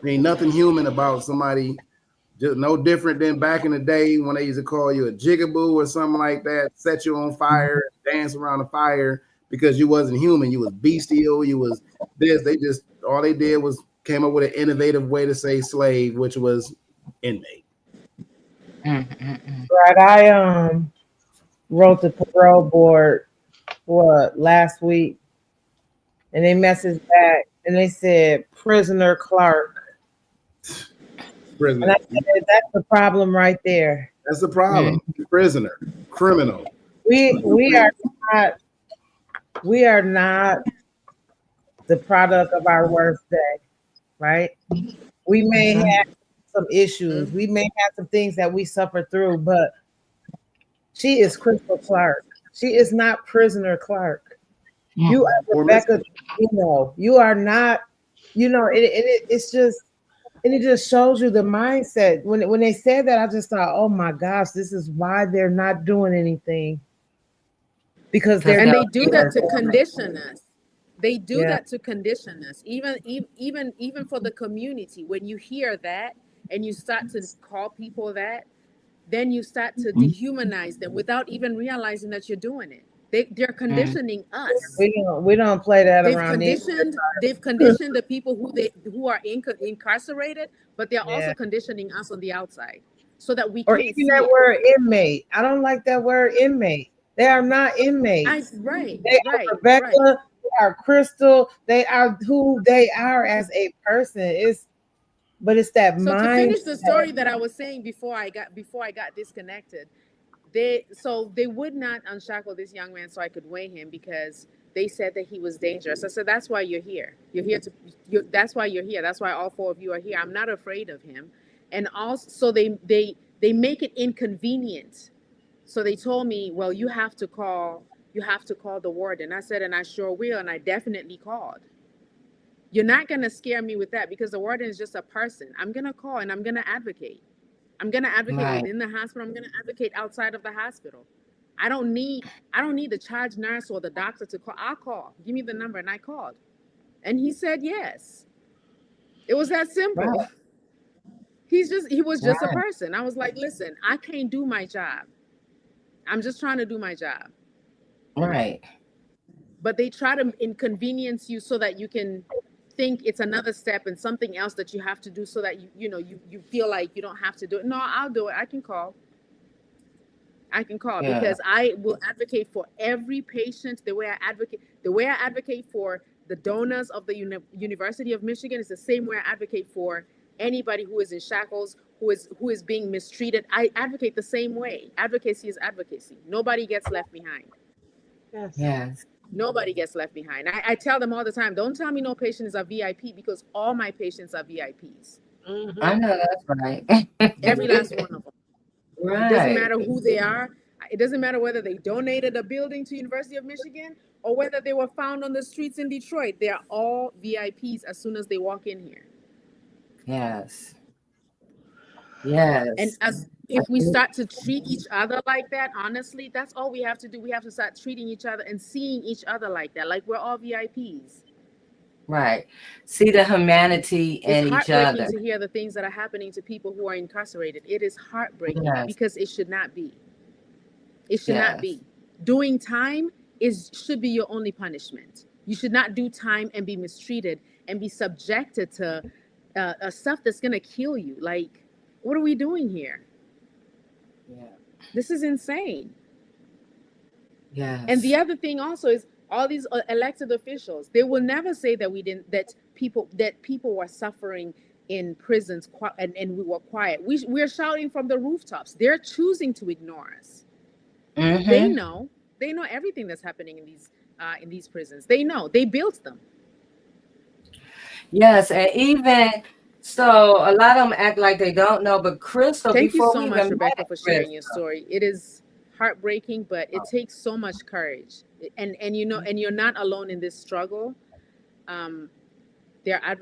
Ain't nothing human about somebody, just no different than back in the day when they used to call you a jigaboo or something like that, set you on fire, dance around the fire because you wasn't human, you was bestial, you was this. They just, all they did was came up with an innovative way to say slave, which was inmate. Right. I wrote the parole board last week, and they messaged back and they said prisoner Clark. Prisoner. And I said, that's the problem right there. That's the problem. Prisoner, criminal. We are not the product of our worst day, right? We may have some issues. We may have some things that we suffer through, but she is Krystal Clark. She is not prisoner Clark. You are Rebecca. You are not. It's just. And it just shows you the mindset. When they said that, I just thought, oh my gosh, this is why they're not doing anything. Because And they do that to condition us. They do Yeah. that to condition us. Even for the community, when you hear that and you start to call people that, then you start to dehumanize them without even realizing that you're doing it. They're conditioning us. We don't play that They've around here. conditioned the people who are incarcerated, but they're Yeah. also conditioning us on the outside so that we Or can't even see that it. word inmate. I don't like that word inmate. They are not inmates. Right, They right, are Rebecca. right. They are Krystal. They are who they are as a person. But it's that So to mind. finish the story that I was saying before I got disconnected, they would not unshackle this young man so I could weigh him because they said that he was dangerous. I said, that's why you're here. That's why you're here. That's why all four of you are here. I'm not afraid of him. And also, so they make it inconvenient. So they told me, well, you have to call the warden. I said, and I sure will. And I definitely called. You're not going to scare me with that because the warden is just a person. I'm going to call and I'm going to advocate. I'm going to advocate Right. within the hospital. I'm going to advocate outside of the hospital. I don't need the charge nurse or the doctor to call. I'll call. Give me the number. And I called. And he said yes. It was that simple. Right. He was just a Right. person. I was like, listen, I can't do my job. I'm just trying to do my job. Right. But they try to inconvenience you so that you can think it's another step and something else that you have to do so that you feel like you don't have to do it. No, I'll do it. I can call Yeah. because I will advocate for every patient the way I advocate for the donors of the University of Michigan is the same way I advocate for anybody who is in shackles, who is being mistreated. I advocate the same way. Advocacy is advocacy. Nobody gets left behind. Yes. Yes. Nobody gets left behind. I tell them all the time, don't tell me no patient is a VIP because all my patients are VIPs. I know that's right. Every last one of them. Right. It doesn't matter who they are. It doesn't matter whether they donated a building to University of Michigan or whether they were found on the streets in Detroit. They are all VIPs as soon as they walk in here. Yes. Yes. And if we start to treat each other like that, honestly, that's all we have to do. We have to start treating each other and seeing each other like that, like we're all VIPs. Right. See the humanity in It's each other. heartbreaking to hear the things that are happening to people who are incarcerated. It is heartbreaking Yes. because it should not be. It should Yes. not be. Doing time should be your only punishment. You should not do time and be mistreated and be subjected to stuff that's going to kill you. Like, what are we doing here? Yeah. This is insane. Yes. And the other thing also is all these elected officials, they will never say that people were suffering in prisons and we were quiet. We're shouting from the rooftops. They're choosing to ignore us. Mhm. They know everything that's happening in these prisons. They know. They built them. Yes, and even so, a lot of them act like they don't know. But Krystal, Thank you before so we much, even Rebecca, met for sharing your Krystal, story. It is heartbreaking, but it takes so much courage. And you're not alone in this struggle. There are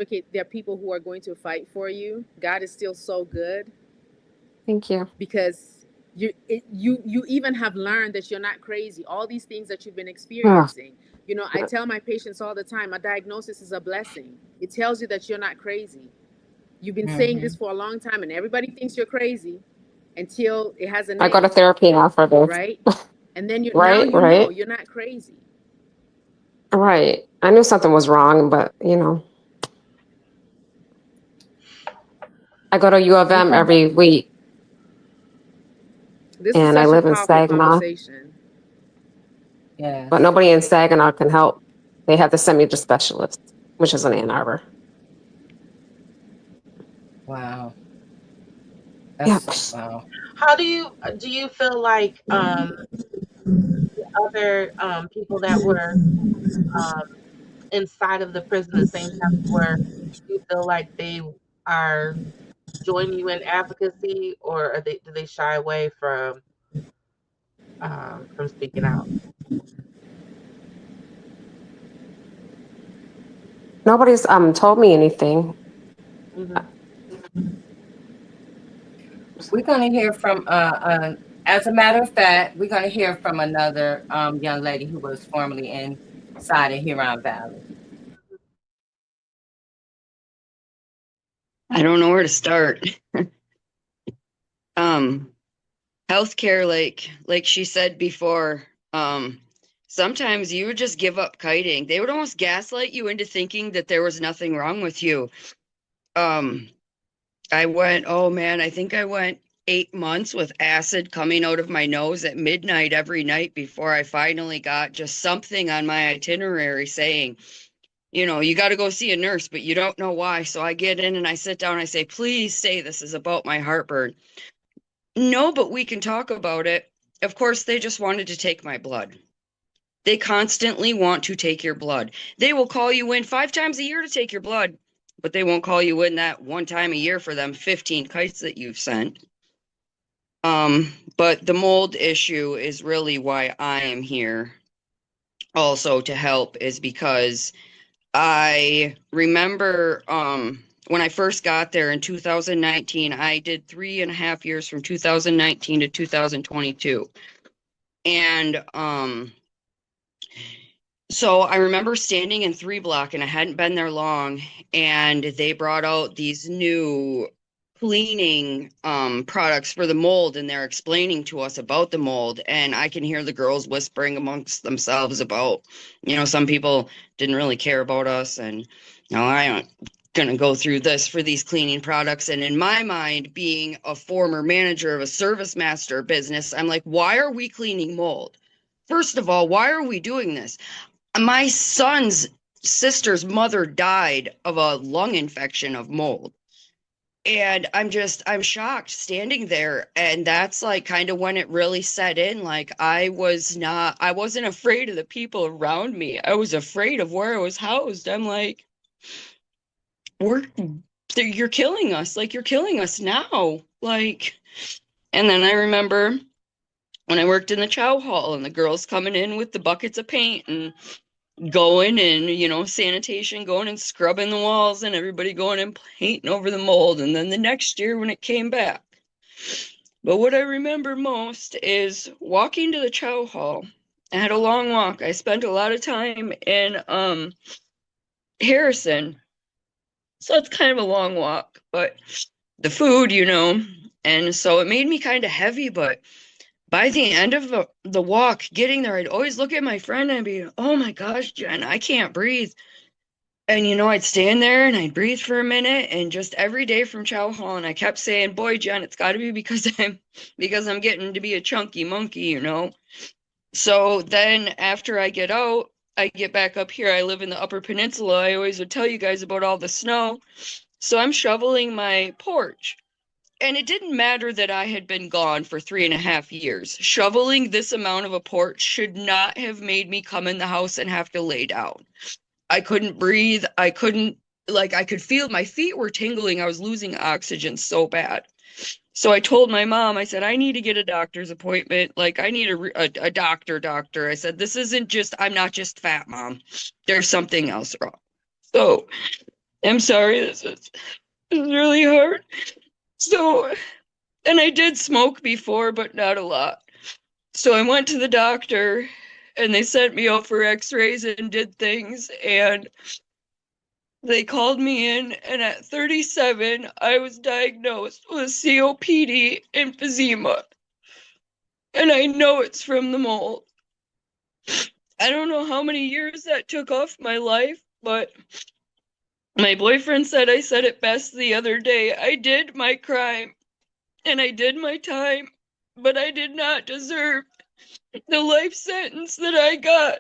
people who are going to fight for you. God is still so good Thank you. because you even have learned that you're not crazy. All these things that you've been experiencing. I tell my patients all the time, a diagnosis is a blessing. It tells you that you're not crazy. You've been saying this for a long time, and everybody thinks you're crazy until it has a name. I go to therapy now for this. Right? And then Right, know right. you're not crazy. Right. I knew something was wrong, but I go to U of M every week, This and is I such live a in powerful Saginaw, conversation. yes. but nobody in Saginaw can help. They have to send me to specialist, which is in Ann Arbor. Wow. Yep. That's wow. How do you feel like the other people that were inside of the prison the same time you were, do you feel like they are joining you in advocacy, or do they shy away from speaking out? Nobody's told me anything. We're going to hear from, as a matter of fact, we're going to hear from another young lady who was formerly inside of Huron Valley. I don't know where to start. Healthcare, like she said before, sometimes you would just give up kiting. They would almost gaslight you into thinking that there was nothing wrong with you. I think I went 8 months with acid coming out of my nose at midnight every night before I finally got just something on my itinerary saying, you got to go see a nurse, but you don't know why. So I get in and I sit down and I say, please say this is about my heartburn. No, but we can talk about it. Of course, they just wanted to take my blood. They constantly want to take your blood. They will call you in 5 times a year to take your blood, but they won't call you in that one time a year for them 15 kites that you've sent. But the mold issue is really why I am here also to help, is because I remember when I first got there in 2019, I did 3.5 years from 2019 to 2022. And so I remember standing in 3 Block, and I hadn't been there long, and they brought out these new cleaning products for the mold, and they're explaining to us about the mold, and I can hear the girls whispering amongst themselves about, some people didn't really care about us, and I'm gonna go through this for these cleaning products. And in my mind, being a former manager of a service master business, I'm like, why are we cleaning mold? First of all, why are we doing this? My son's sister's mother died of a lung infection of mold. And I'm shocked standing there. And that's like kind of when it really set in. Like I wasn't afraid of the people around me. I was afraid of where I was housed. I'm like, you're killing us. Like, you're killing us now. Like, and then I remember when I worked in the chow hall and the girls coming in with the buckets of paint and going and, sanitation, going and scrubbing the walls, and everybody going and painting over the mold. And then the next year when it came back. But what I remember most is walking to the chow hall. I had a long walk. I spent a lot of time in Harrison. So it's kind of a long walk, but the food, and so it made me kind of heavy. But by the end of the walk, getting there, I'd always look at my friend and be, oh my gosh, Jen, I can't breathe. And, I'd stand there and I'd breathe for a minute, and just every day from chow hall. And I kept saying, boy, Jen, it's got to be because I'm getting to be a chunky monkey, So then after I get out, I get back up here. I live in the Upper Peninsula. I always would tell you guys about all the snow. So I'm shoveling my porch. And it didn't matter that I had been gone for 3.5 years. Shoveling this amount of a porch should not have made me come in the house and have to lay down. I couldn't breathe. I could feel my feet were tingling. I was losing oxygen so bad. So I told my mom, I said, I need to get a doctor's appointment. Like, I need a doctor. I said, this isn't just, I'm not just fat, Mom. There's something else wrong. So I'm sorry, this is really hard. So, and I did smoke before, but not a lot. So I went to the doctor, and they sent me out for x-rays and did things, and they called me in, and at 37, I was diagnosed with COPD emphysema. And I know it's from the mold. I don't know how many years that took off my life, but my boyfriend said I said it best the other day. I did my crime, and I did my time, but I did not deserve the life sentence that I got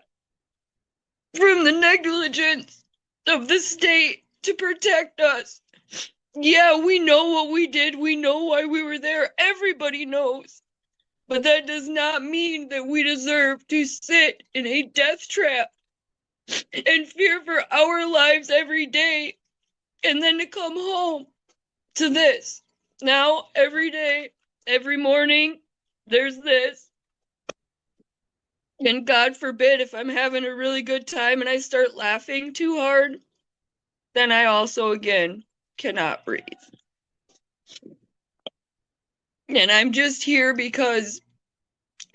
from the negligence of the state to protect us. Yeah, we know what we did. We know why we were there. Everybody knows. But that does not mean that we deserve to sit in a death trap and fear for our lives every day, and then to come home to this. Now, every day, every morning, there's this. And God forbid, if I'm having a really good time and I start laughing too hard, then I also, again, cannot breathe. And I'm just here because,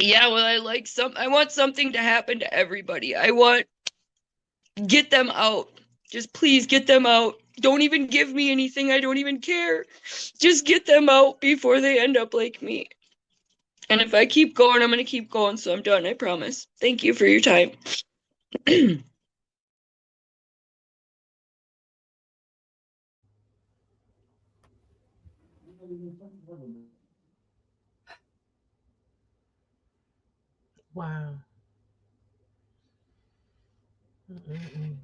I want something to happen to everybody. Get them out. Just please get them out. Don't even give me anything. I don't even care. Just get them out before they end up like me. And if I keep going, I'm going to keep going. So I'm done, I promise. Thank you for your time. Wow. Mm-mm-mm.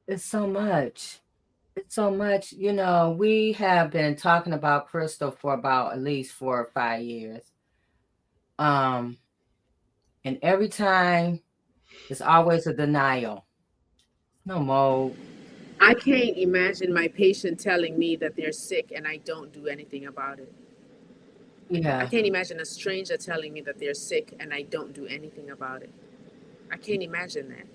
It's so much. It's so much. You know, we have been talking about Krystal for about at least 4 or 5 years. And every time it's always a denial. No more. I can't imagine my patient telling me that they're sick and I don't do anything about it. I Yeah. can't imagine a stranger telling me that they're sick and I don't do anything about it. I can't imagine that.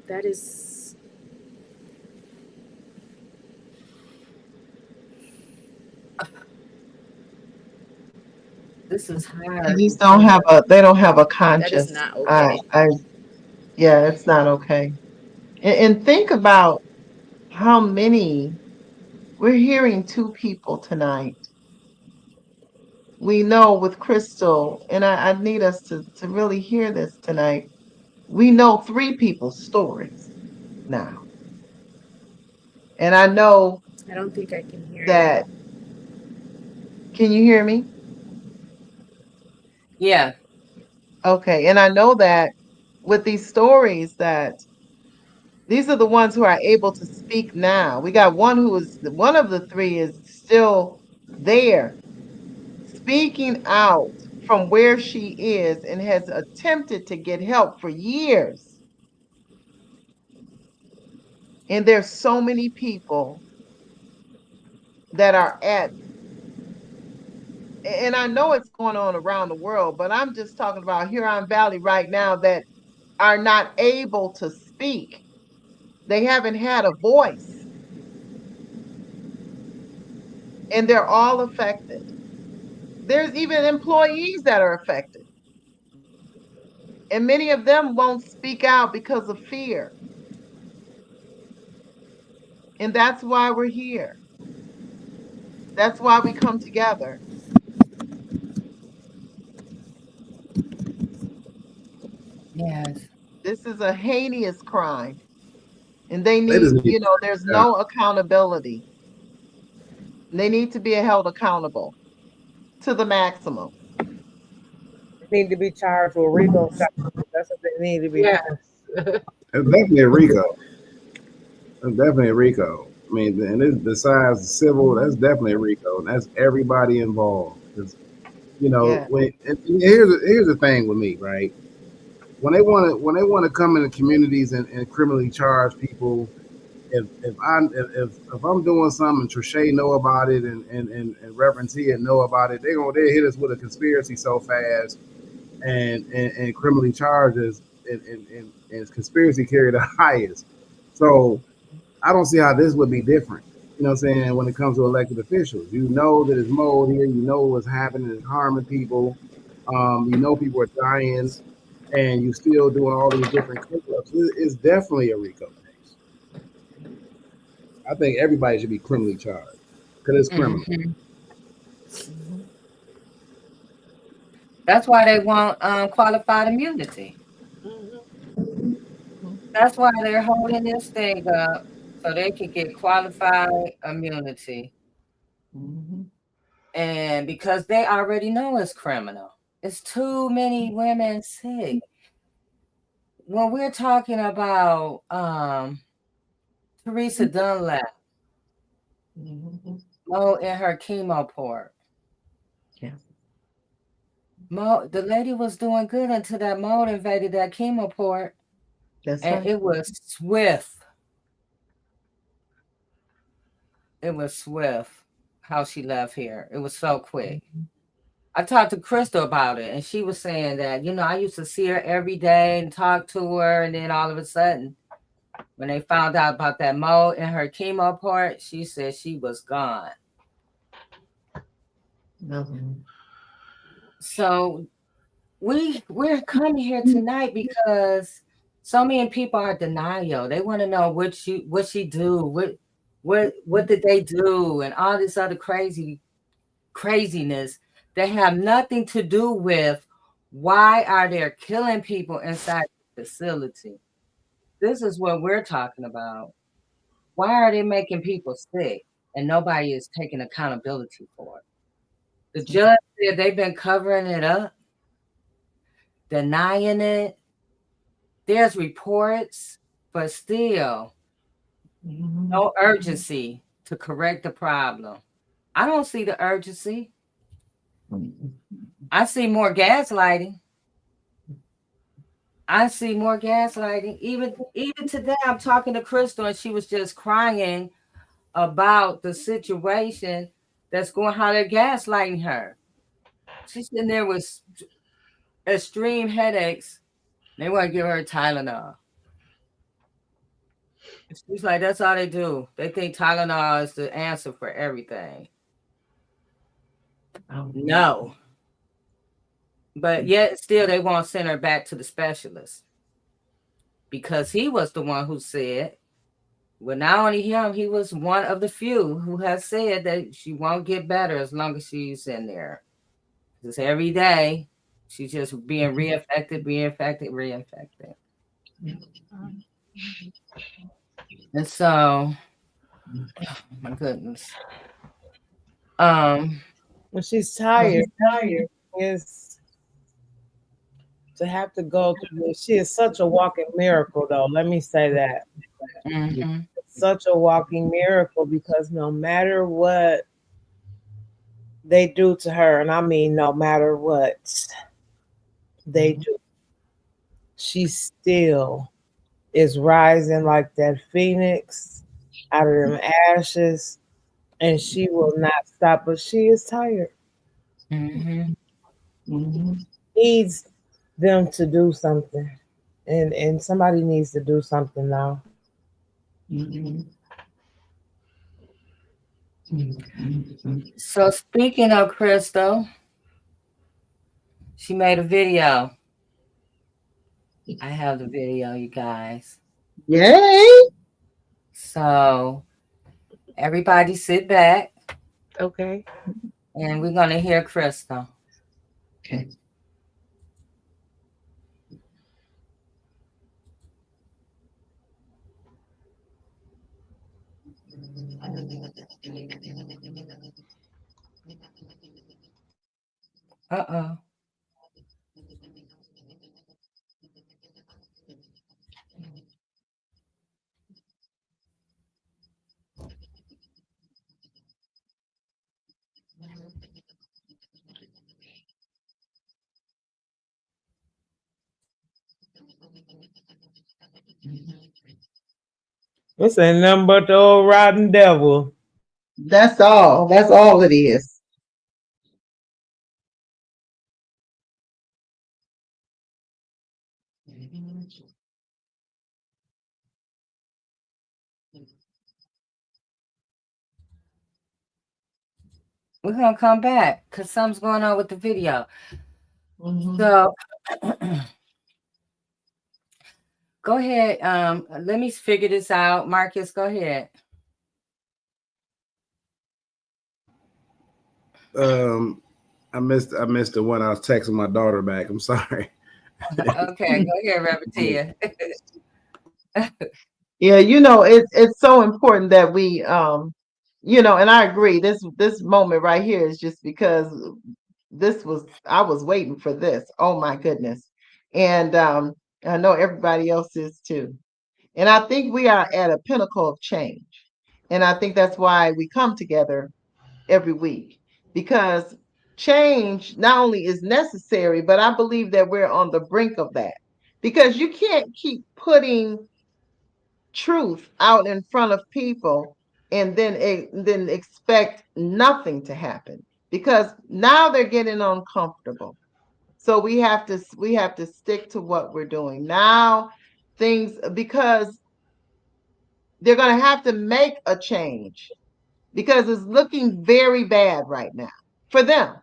That is. This is They hard. just don't have a, they don't have a That is conscience. not okay. Yeah, it's not okay. And think about how many, we're hearing 2 people tonight. We know with Krystal, and I need us to really hear this tonight. We know 3 people's stories now. And I know I don't think I can hear that, can you hear me? Yeah. Okay. And I know that with these stories that these are the ones who are able to speak now. We got one one of the 3 is still there, speaking out from where she is and has attempted to get help for years. And there's so many people that are at, and I know it's going on around the world, but I'm just talking about Huron Valley right now that are not able to speak. They haven't had a voice. And they're all affected. There's even employees that are affected. And many of them won't speak out because of fear. And that's why we're here. That's why we come together. Yes. This is a heinous crime. And they They just need, need, there's yeah. no accountability. They need to be held accountable to the maximum. They need to be charged with RICO. That's what they need to be. Yes. It's definitely a RICO. It's definitely a RICO. I mean, and this, besides civil, that's definitely a RICO. And that's everybody involved. Because, Yeah. here's the thing with me, right? When they want to come into communities and criminally charge people, if I'm doing something and Trichet know about it and Reverend Tia know about it, they hit us with a conspiracy so fast and criminally charges and conspiracy carry the highest. So I don't see how this would be different. You know what I'm saying? When it comes to elected officials, you know that it's mold here. You know what's happening. It's harming people. You know people are dying, and you still doing all these different cover-ups. It's definitely a RICO case. I think everybody should be criminally charged because it's criminal. Mm-hmm. That's why they want qualified immunity. Mm-hmm. That's why they're holding this thing up so they can get qualified immunity. Mm-hmm. And because they already know it's criminal. It's too many women sick. When we're talking about Teresa Dunlap, Mo in her chemo port. Yeah. Mo, the lady was doing good until that mold invaded that chemo port. That's And right. it was swift. It was swift how she left here. It was so quick. I talked to Krystal about it, and she was saying that, I used to see her every day and talk to her, and then all of a sudden, when they found out about that mold in her chemo port, she said she was gone. Mm-hmm. So we're coming here tonight because So many people are denial. They want to know what she do, what did they do, and all this other craziness that have nothing to do with why are they killing people inside the facility. This is what we're talking about. Why are they making people sick and nobody is taking accountability for it? The judge said they've been covering it up, denying it. There's reports, but still no urgency to correct the problem. I don't see the urgency. I see more gaslighting. I see more gaslighting. Even today, I'm talking to Krystal, and she was just crying about the situation that's going, how they're gaslighting her. She's sitting there with extreme headaches. They want to give her Tylenol. She's like, that's all they do. They think Tylenol is the answer for everything. No. But yet still they won't send her back to the specialist. Because he was the one who said, well, not only him, he was one of the few who has said that she won't get better as long as she's in there. Because every day she's just being reinfected, reinfected. And so, oh my goodness. When she's tired, is to have to go through this. She is such a walking miracle, though. Let me say that. Mm-hmm. Such a walking miracle, because no matter what they do to her, and I mean no matter what they do, she still is rising like that phoenix out of them ashes, and she will not stop. But she is tired. Needs them to do something, and somebody needs to do something now. So speaking of Krystal, she made a video. I have the video, you guys. Yay! So everybody sit back. Okay. And we're gonna hear Krystal. Okay. Uh-oh. This ain't nothing but the old rotten devil. That's all. That's all it is. We're gonna come back because something's going on with the video. So go ahead. Let me figure this out. Marcus, go ahead. I missed the one. I was texting my daughter back. I'm sorry. Okay, go ahead, Repetia. Yeah, it's so important that we and I agree, this moment right here is just because I was waiting for this. Oh my goodness. And I know everybody else is too. And I think we are at a pinnacle of change. And I think that's why we come together every week, because change not only is necessary, but I believe that we're on the brink of that, because you can't keep putting truth out in front of people and then expect nothing to happen, because now they're getting uncomfortable. So we have to stick to what we're doing now, things, because they're going to have to make a change, because it's looking very bad right now for them.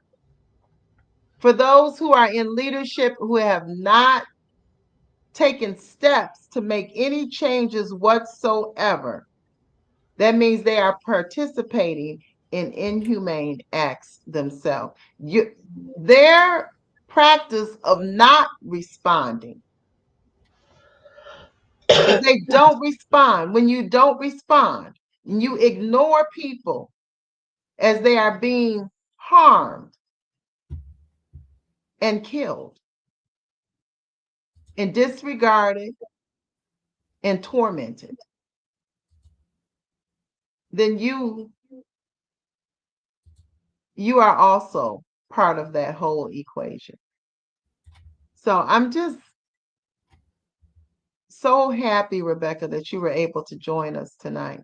For those who are in leadership who have not taken steps to make any changes whatsoever, that means they are participating in inhumane acts themselves. Their practice of not responding, if they don't respond, when you don't respond, and you ignore people as they are being harmed and killed and disregarded and tormented, then you are also part of that whole equation. So I'm just so happy, Rebecca, that you were able to join us tonight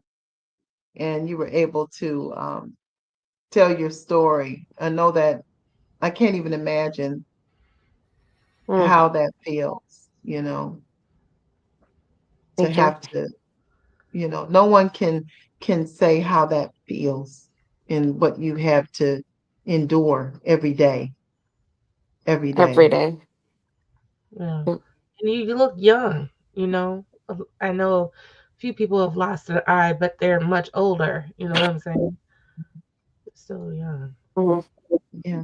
and you were able to tell your story. I know that I can't even imagine how that feels, to Thank you. have to, no one can say how that feels and what you have to endure every day. Every Every day. day. Yeah. Mm. And you look young, you know. I know a few people have lost their eye, but they're much older. You know what I'm saying? Still young. Mhm. Yeah.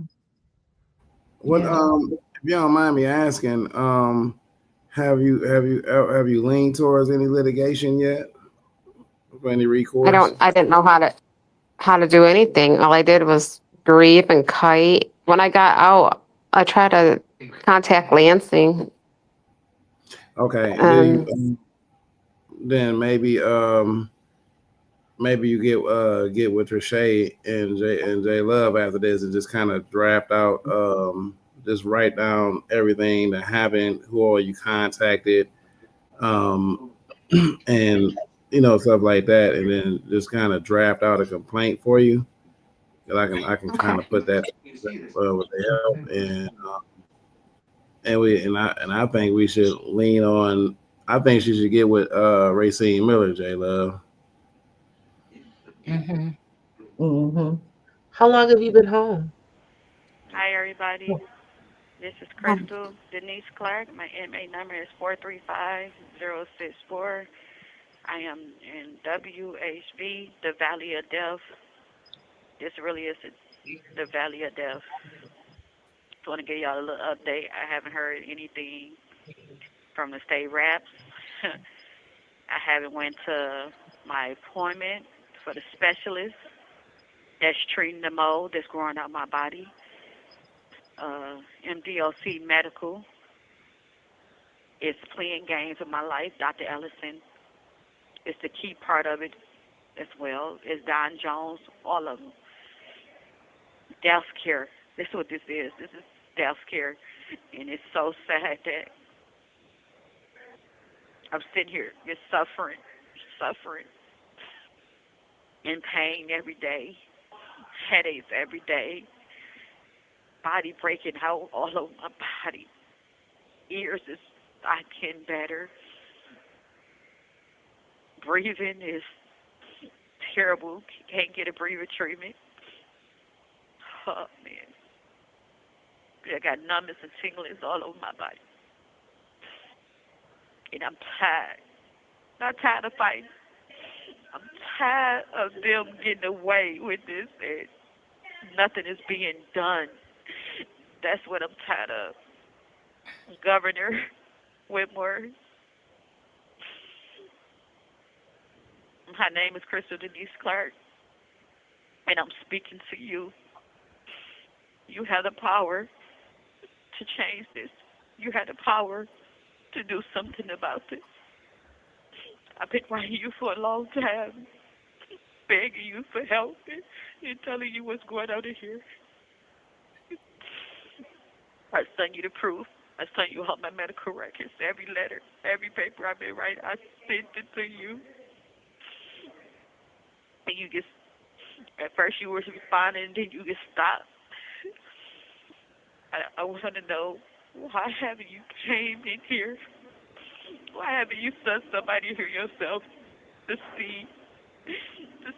What Yeah. if you don't mind me asking, have you leaned towards any litigation yet? For any recourse? I didn't know how to do anything. All I did was grieve and kite. When I got out, I tried to contact Lansing. Okay. And Then maybe you get with Trichet and J Love after this and just kind of draft out just write down everything that happened, who all you contacted, and stuff like that, and then just kind of draft out a complaint for you. And I can kind okay. of put that with the help, and I think we should lean on. I think she should get with Racine Miller, J Love. Mm-hmm. Mm-hmm. How long have you been home? Hi, everybody. This is Krystal Denise Clark. My MA number is 435-064. I am in WHB, the Valley of Death. This really is the Valley of Death. Just want to give y'all a little update. I haven't heard anything from the state reps. I haven't went to my appointment for the specialist that's treating the mold that's growing out my body. MDOC Medical is playing games with my life. Dr. Ellison is the key part of it as well. Is Don Jones, all of them. Death care. This is what this is. This is death care. And it's so sad that I'm sitting here just suffering, in pain every day, headaches every day, body breaking out all over my body. Ears is not getting better. Breathing is terrible. Can't get a breathing treatment. Oh, man. I got numbness and tinglings all over my body. And I'm tired. Not tired of fighting. I'm tired of them getting away with this and nothing is being done. That's what I'm tired of. Governor Whitmore. My name is Krystal Denise Clark, and I'm speaking to you. You have the power to change this. You have the power to do something about this. I've been writing you for a long time, begging you for help and telling you what's going on in here. I sent you the proof. I sent you all my medical records, every letter, every paper I've been writing. I sent it to you. And you just, at first you were responding, then you just stopped. I want to know, why haven't you came in here? Why haven't you sent somebody here yourself to see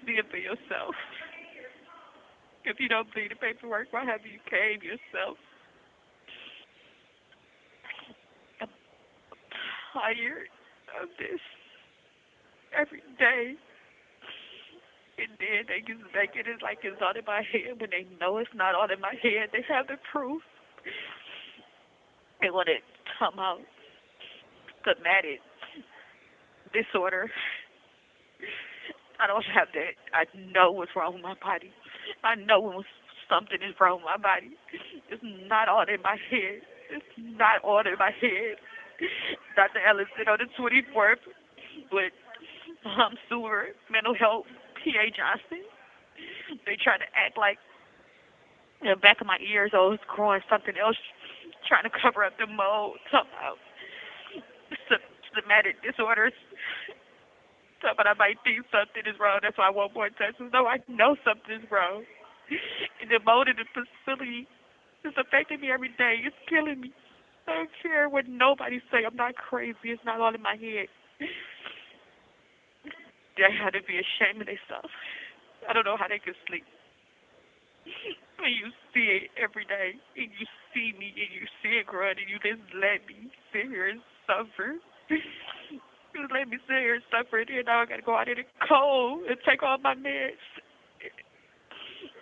it for yourself? If you don't believe the paperwork, why haven't you came yourself? tired of this every day. And then they just make it as like it's all in my head when they know it's not all in my head. They have the proof. And when it come out, somatic disorder, I don't have that. I know what's wrong with my body. I know when something is wrong with my body. It's not all in my head. It's not all in my head. Dr. Ellison on the 24th with Sewer Mental Health, P.A. Johnson. They try to act like the back of my ears, oh, it's growing something else, trying to cover up the mold, somehow. Somatic disorders. But I might think something is wrong. That's why I want more tests. No, I know something is wrong. And the mold in the facility is affecting me every day. It's killing me. I don't care what nobody say. I'm not crazy. It's not all in my head. They had to be ashamed of themselves. I don't know how they could sleep. When you see it every day, and you see me, and you see it growing, and you just let me sit here and suffer. Just let me sit here and suffer, and now I got to go out in the cold and take all my meds.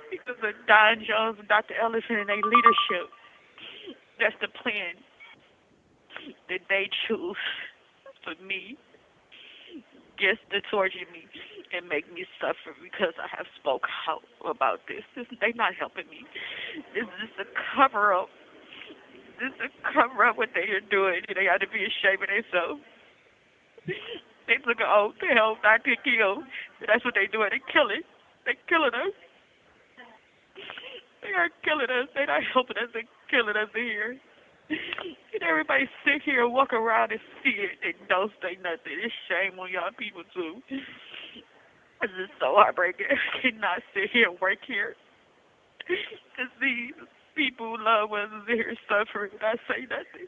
Because of Don Jones and Dr. Ellison and their leadership. That's the plan that they choose for me. Just to torture me and make me suffer because I have spoke out about this. They're not helping me. This is a cover-up. This is a cover-up what they are doing, and they got to be ashamed of themselves. They took an oath to help not to kill. That's what they doing. They killing. They killing us. They are killing us. They're not helping us. They're killing us here. And everybody sit here and walk around and see it and don't say nothing. It's shame on y'all people too. This is so heartbreaking. I cannot sit here and work here. Because these people, loved ones, is here suffering and I say nothing.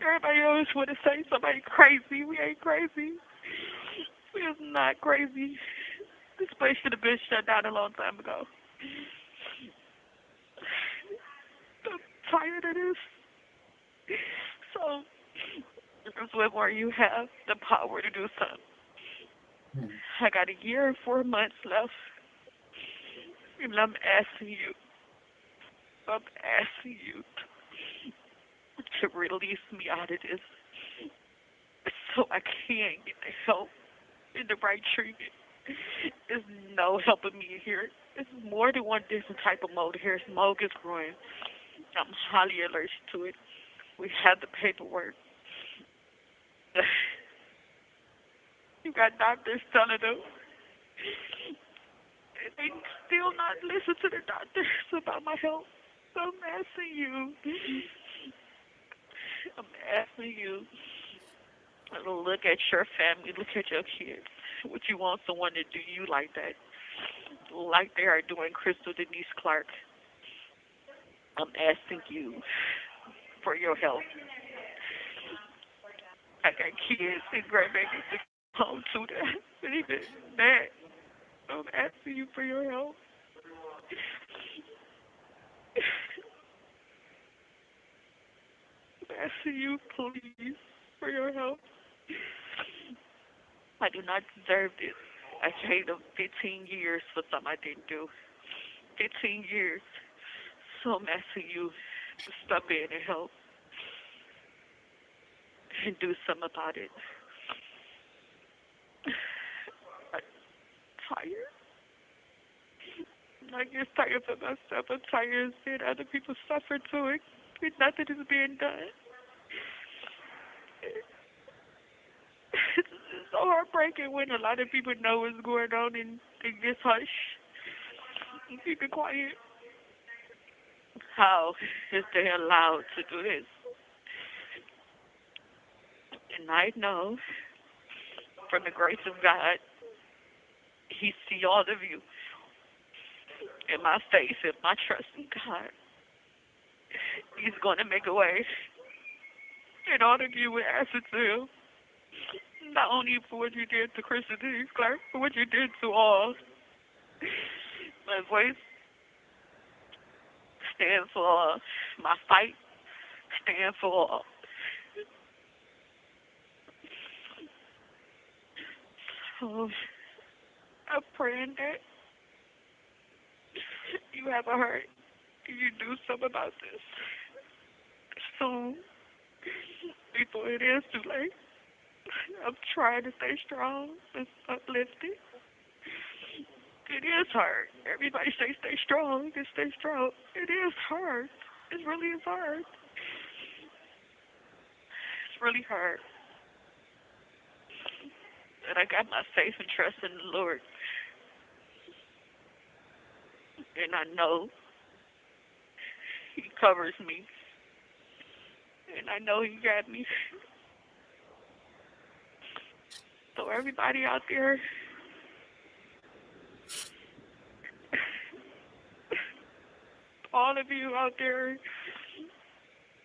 Everybody always want to say somebody crazy. We ain't crazy. We is not crazy. This place should have been shut down a long time ago. I'm tired of this. So, this is what more you have the power to do something. I got a year and 4 months left. And I'm asking you to release me out of this so I can get the help and the right treatment. There's no helping me here. It's more than one different type of mold here. Smoke is growing. I'm highly allergic to it. We have the paperwork. You got doctors telling them. They still not listen to the doctors about my health. So I'm asking you to look at your family, look at your kids. Would you want someone to do you like that? Like they are doing Krystal Denise Clark. I'm asking you for your help. I got kids and grandbabies to come home to that. But even that, I'm asking you for your help. I'm asking you, please, for your help. I do not deserve this. I paid them 15 years for something I didn't do. 15 years. So I'm asking you to step in and help and do something about it. I'm tired. I get tired of myself. I'm tired of seeing other people suffer to it. And nothing is being done. It's so heartbreaking when a lot of people know what's going on and they just hush and keep it quiet. How is they allowed to do this? And I know from the grace of God, He see all of you in my faith, in my trust in God. He's going to make a way. And all of you will answer to Him. Not only for what you did to Krystal Denise Clark, but what you did to all. My voice stands for my fight, stands for So I'm praying that you have a heart and you do something about this soon before it is too late. I'm trying to stay strong and uplifted. It is hard. Everybody say stay strong and stay strong. It is hard. It really is hard. It's really hard. And I got my faith and trust in the Lord. And I know He covers me. And I know He got me. So everybody out there, all of you out there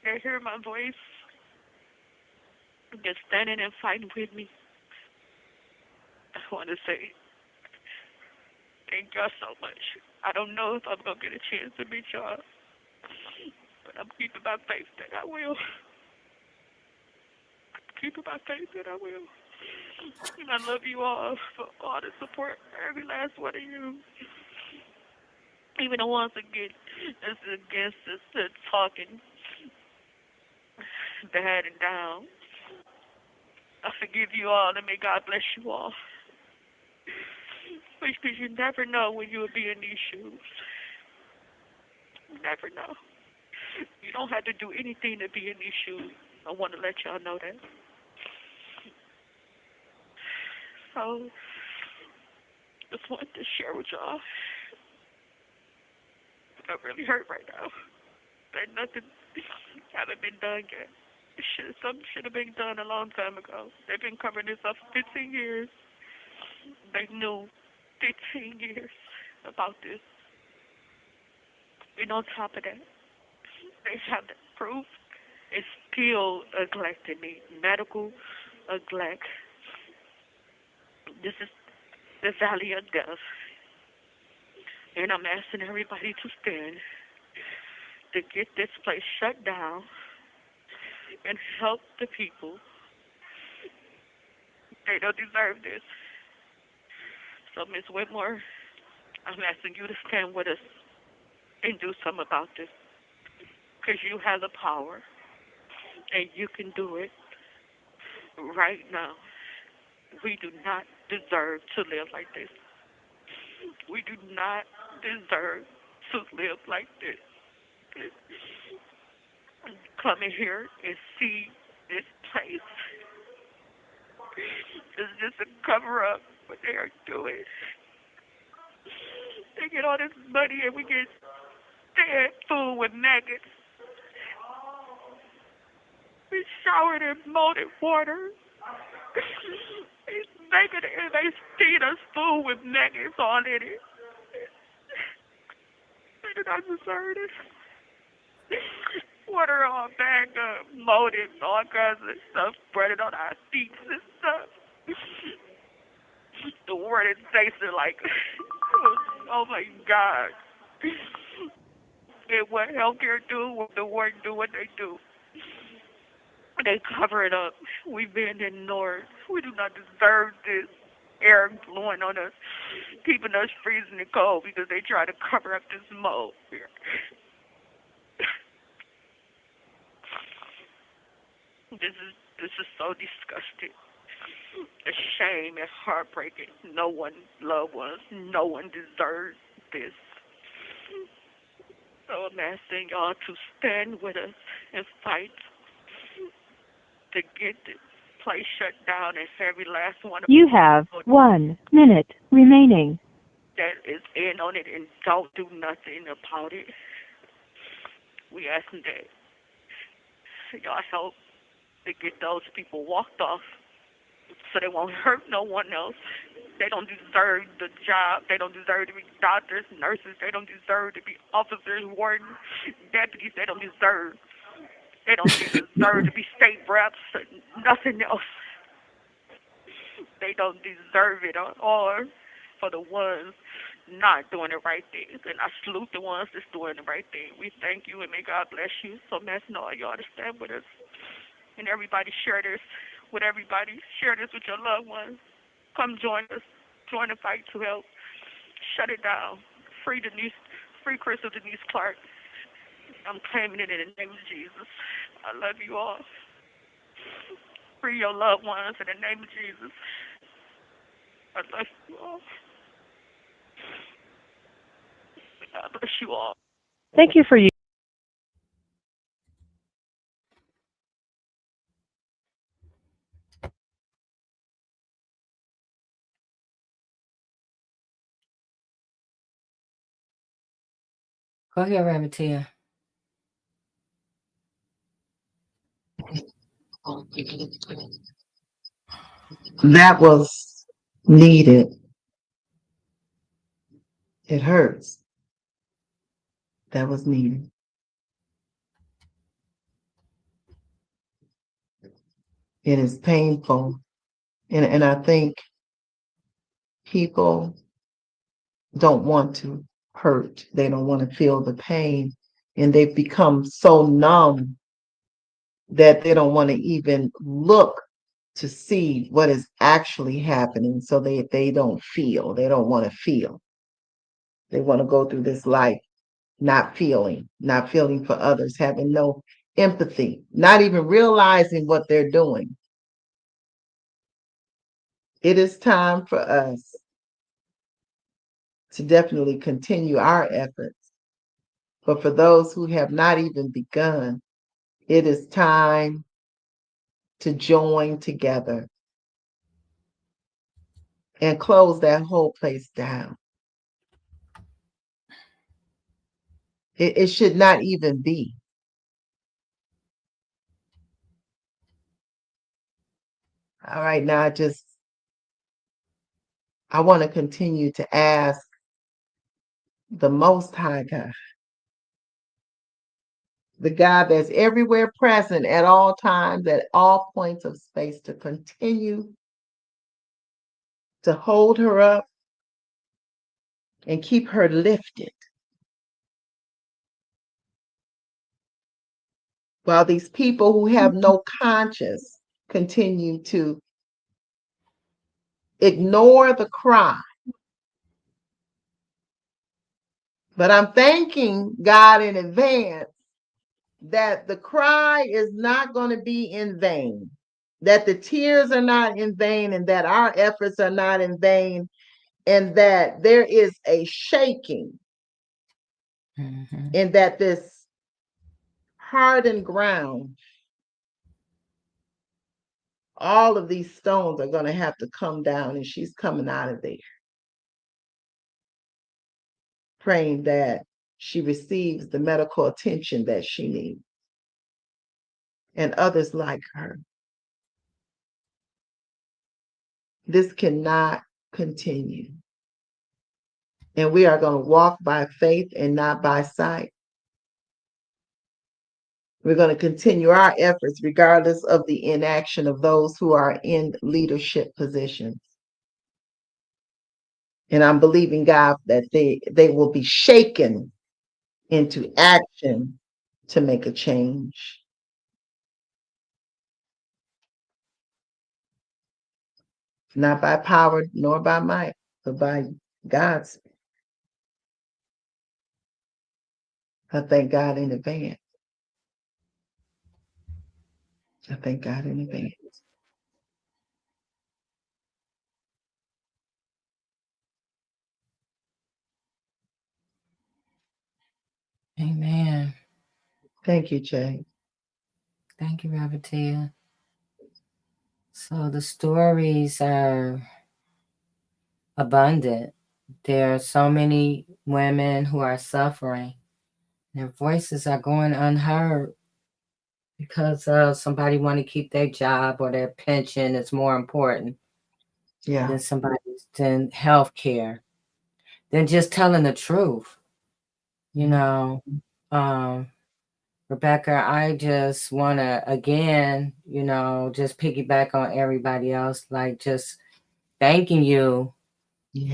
that hear my voice, just standing and fighting with me, I want to say thank y'all so much. I don't know if I'm going to get a chance to meet y'all, but I'm keeping my faith that I will. Keeping my faith that I will. And I love you all for all the support, every last one of you. Even the ones against us talking bad and down. I forgive you all and may God bless you all. Because you never know when you will be in these shoes. You never know. You don't have to do anything to be in these shoes. I want to let y'all know that. So, just wanted to share with y'all. I'm really hurt right now. That nothing haven't been done yet. Something should have been done a long time ago. They've been covering this up for 15 years. They knew 15 years about this. And on top of that, they have the proof. It's still neglecting me. Medical neglect. This is the valley of death. And I'm asking everybody to stand to get this place shut down and help the people. They don't deserve this. So, Ms. Whitmore, I'm asking you to stand with us and do something about this. Because you have the power, and you can do it right now. We do not deserve to live like this. We do not deserve to live like this. Come in here and see this place. It's just a cover up what they are doing. They get all this money and we get dead food with maggots. We showered in molded water. He's making it and they feed us food with maggots all in it. They do not deserve it. Water all bagged up, molded, all kinds of stuff, spreading on our feet and stuff. The word is tasted like, oh my God. And what healthcare do, what the work do, what they do. They cover it up. We've been ignored. We do not deserve this air blowing on us, keeping us freezing and cold because they try to cover up this mold here. This is so disgusting. A shame and heartbreaking. No one, loved ones, no one deserves this. So I'm asking y'all to stand with us and fight to get this place shut down and every last one of you have 1 minute remaining. That is in on it and don't do nothing about it. We asking that y'all help to get those people walked off so they won't hurt no one else. They don't deserve the job. They don't deserve to be doctors, nurses. They don't deserve to be officers, wardens, deputies. They don't deserve. They don't deserve to be state reps, nothing else. They don't deserve it or for the ones not doing the right things. And I salute the ones that's doing the right thing. We thank you and may God bless you. So I'm asking all y'all to stand with us. And everybody share this with everybody. Share this with your loved ones. come join us, join the fight to help shut it down. Free Krystal Denise Clark. I'm claiming it in the name of Jesus. I love you all. Free your loved ones in the name of Jesus. I love you all. God bless you all. Thank you for you. Go ahead, Reverend Tia. That was needed. It hurts. That was needed. It is painful. And I think people don't want to hurt. They don't want to feel the pain. And they've become so numb that they don't want to even look to see what is actually happening. So they don't feel. They don't want to feel. They want to go through this life not feeling for others, having no empathy, not even realizing what they're doing. It is time for us to definitely continue our efforts. But for those who have not even begun, it is time to join together and close that whole place down. It should not even be. All right, now I want to continue to ask the Most High God, the God that's everywhere present at all times, at all points of space, to continue to hold her up and keep her lifted. While these people who have no conscience continue to ignore the cry. But I'm thanking God in advance that the cry is not going to be in vain, that the tears are not in vain, and that our efforts are not in vain, and that there is a shaking, and that this hardened ground, all of these stones are going to have to come down, and she's coming out of there. Praying that she receives the medical attention that she needs, and others like her. This cannot continue. And we are going to walk by faith and not by sight. We're going to continue our efforts regardless of the inaction of those who are in leadership positions. And I'm believing God that they will be shaken into action to make a change. Not by power nor by might, but by God's. I thank God in advance. I thank God in advance. Amen. Thank you, Jay. Thank you, Reverend Tia. So the stories are abundant. There are so many women who are suffering. Their voices are going unheard because somebody want to keep their job or their pension is more important than health care, than just telling the truth. You know, Rebecca, I just want to, again, just piggyback on everybody else, like just thanking you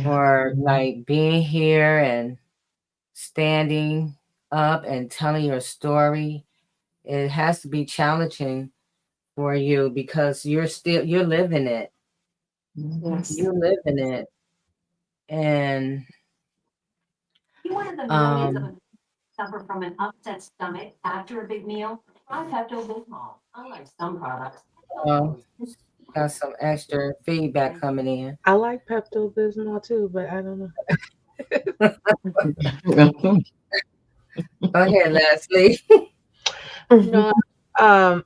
for like being here and standing up and telling your story. It has to be challenging for you because you're living it. Yes. You live in it. And You one of the millions of suffer from an upset stomach after a big meal? Try Pepto-Bismol. Unlike some products. got some extra feedback coming in. I like Pepto-Bismol too, but I don't know. Go ahead, Leslie. No, I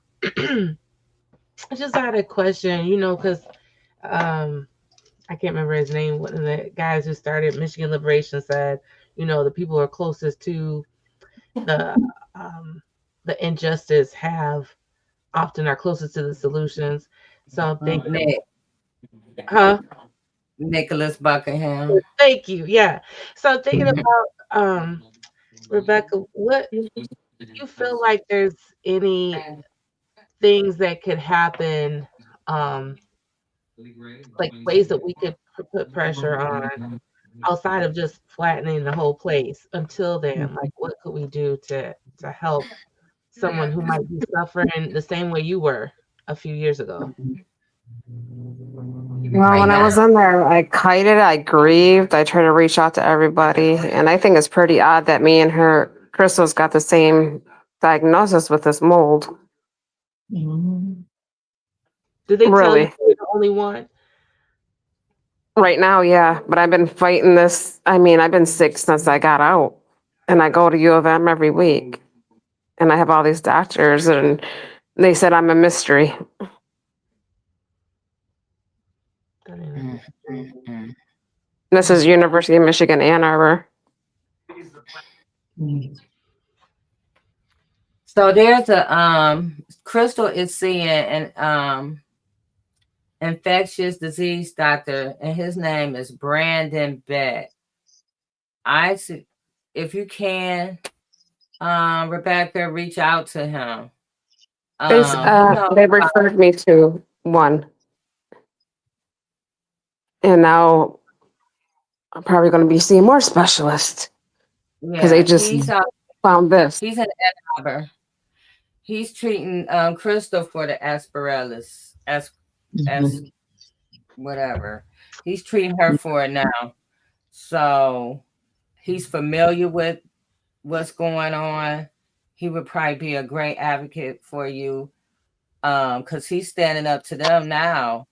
just had a question, because I can't remember his name. One of the guys who started Michigan Liberation said, the people who are closest to the injustice often are closest to the solutions. So I'm thinking, Nick. huh? Nicholas Buckingham. Thank you. Yeah. So I'm thinking about Rebecca. What you feel like there's any things that could happen, like ways that we could put pressure on outside of just flattening the whole place until then? Like, what could we do to help someone who might be suffering the same way you were a few years ago? Well, when I was in there, I kited, I grieved, I tried to reach out to everybody. And I think it's pretty odd that me and Krystal's got the same diagnosis with this mold. Did they tell Really? you you're the only one? Right now, yeah. But I've been fighting this. I mean, I've been sick since I got out. And I go to U of M every week. And I have all these doctors, and they said I'm a mystery. This is University of Michigan, Ann Arbor. So there's a Krystal is seeing an infectious disease doctor, and his name is Brandon Beck. If you can, Rebecca, reach out to him. They referred me to one. And now I'm probably going to be seeing more specialists. Because they just found this. He's in Ann Arbor. He's treating Krystal for the aspergillus, whatever. He's treating her for it now. So he's familiar with what's going on. He would probably be a great advocate for you, because he's standing up to them now,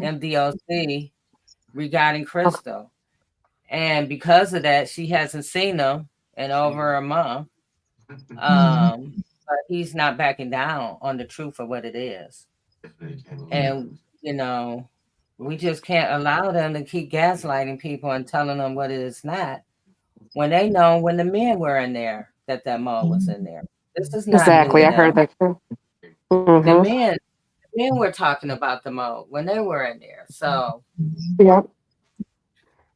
MDOC regarding Krystal. And because of that, she hasn't seen him in over a month. But he's not backing down on the truth of what it is. And, we just can't allow them to keep gaslighting people and telling them what it is not, when they know when the men were in there that mold was in there. This is not exactly. New I heard that too. The men were talking about the mold when they were in there. So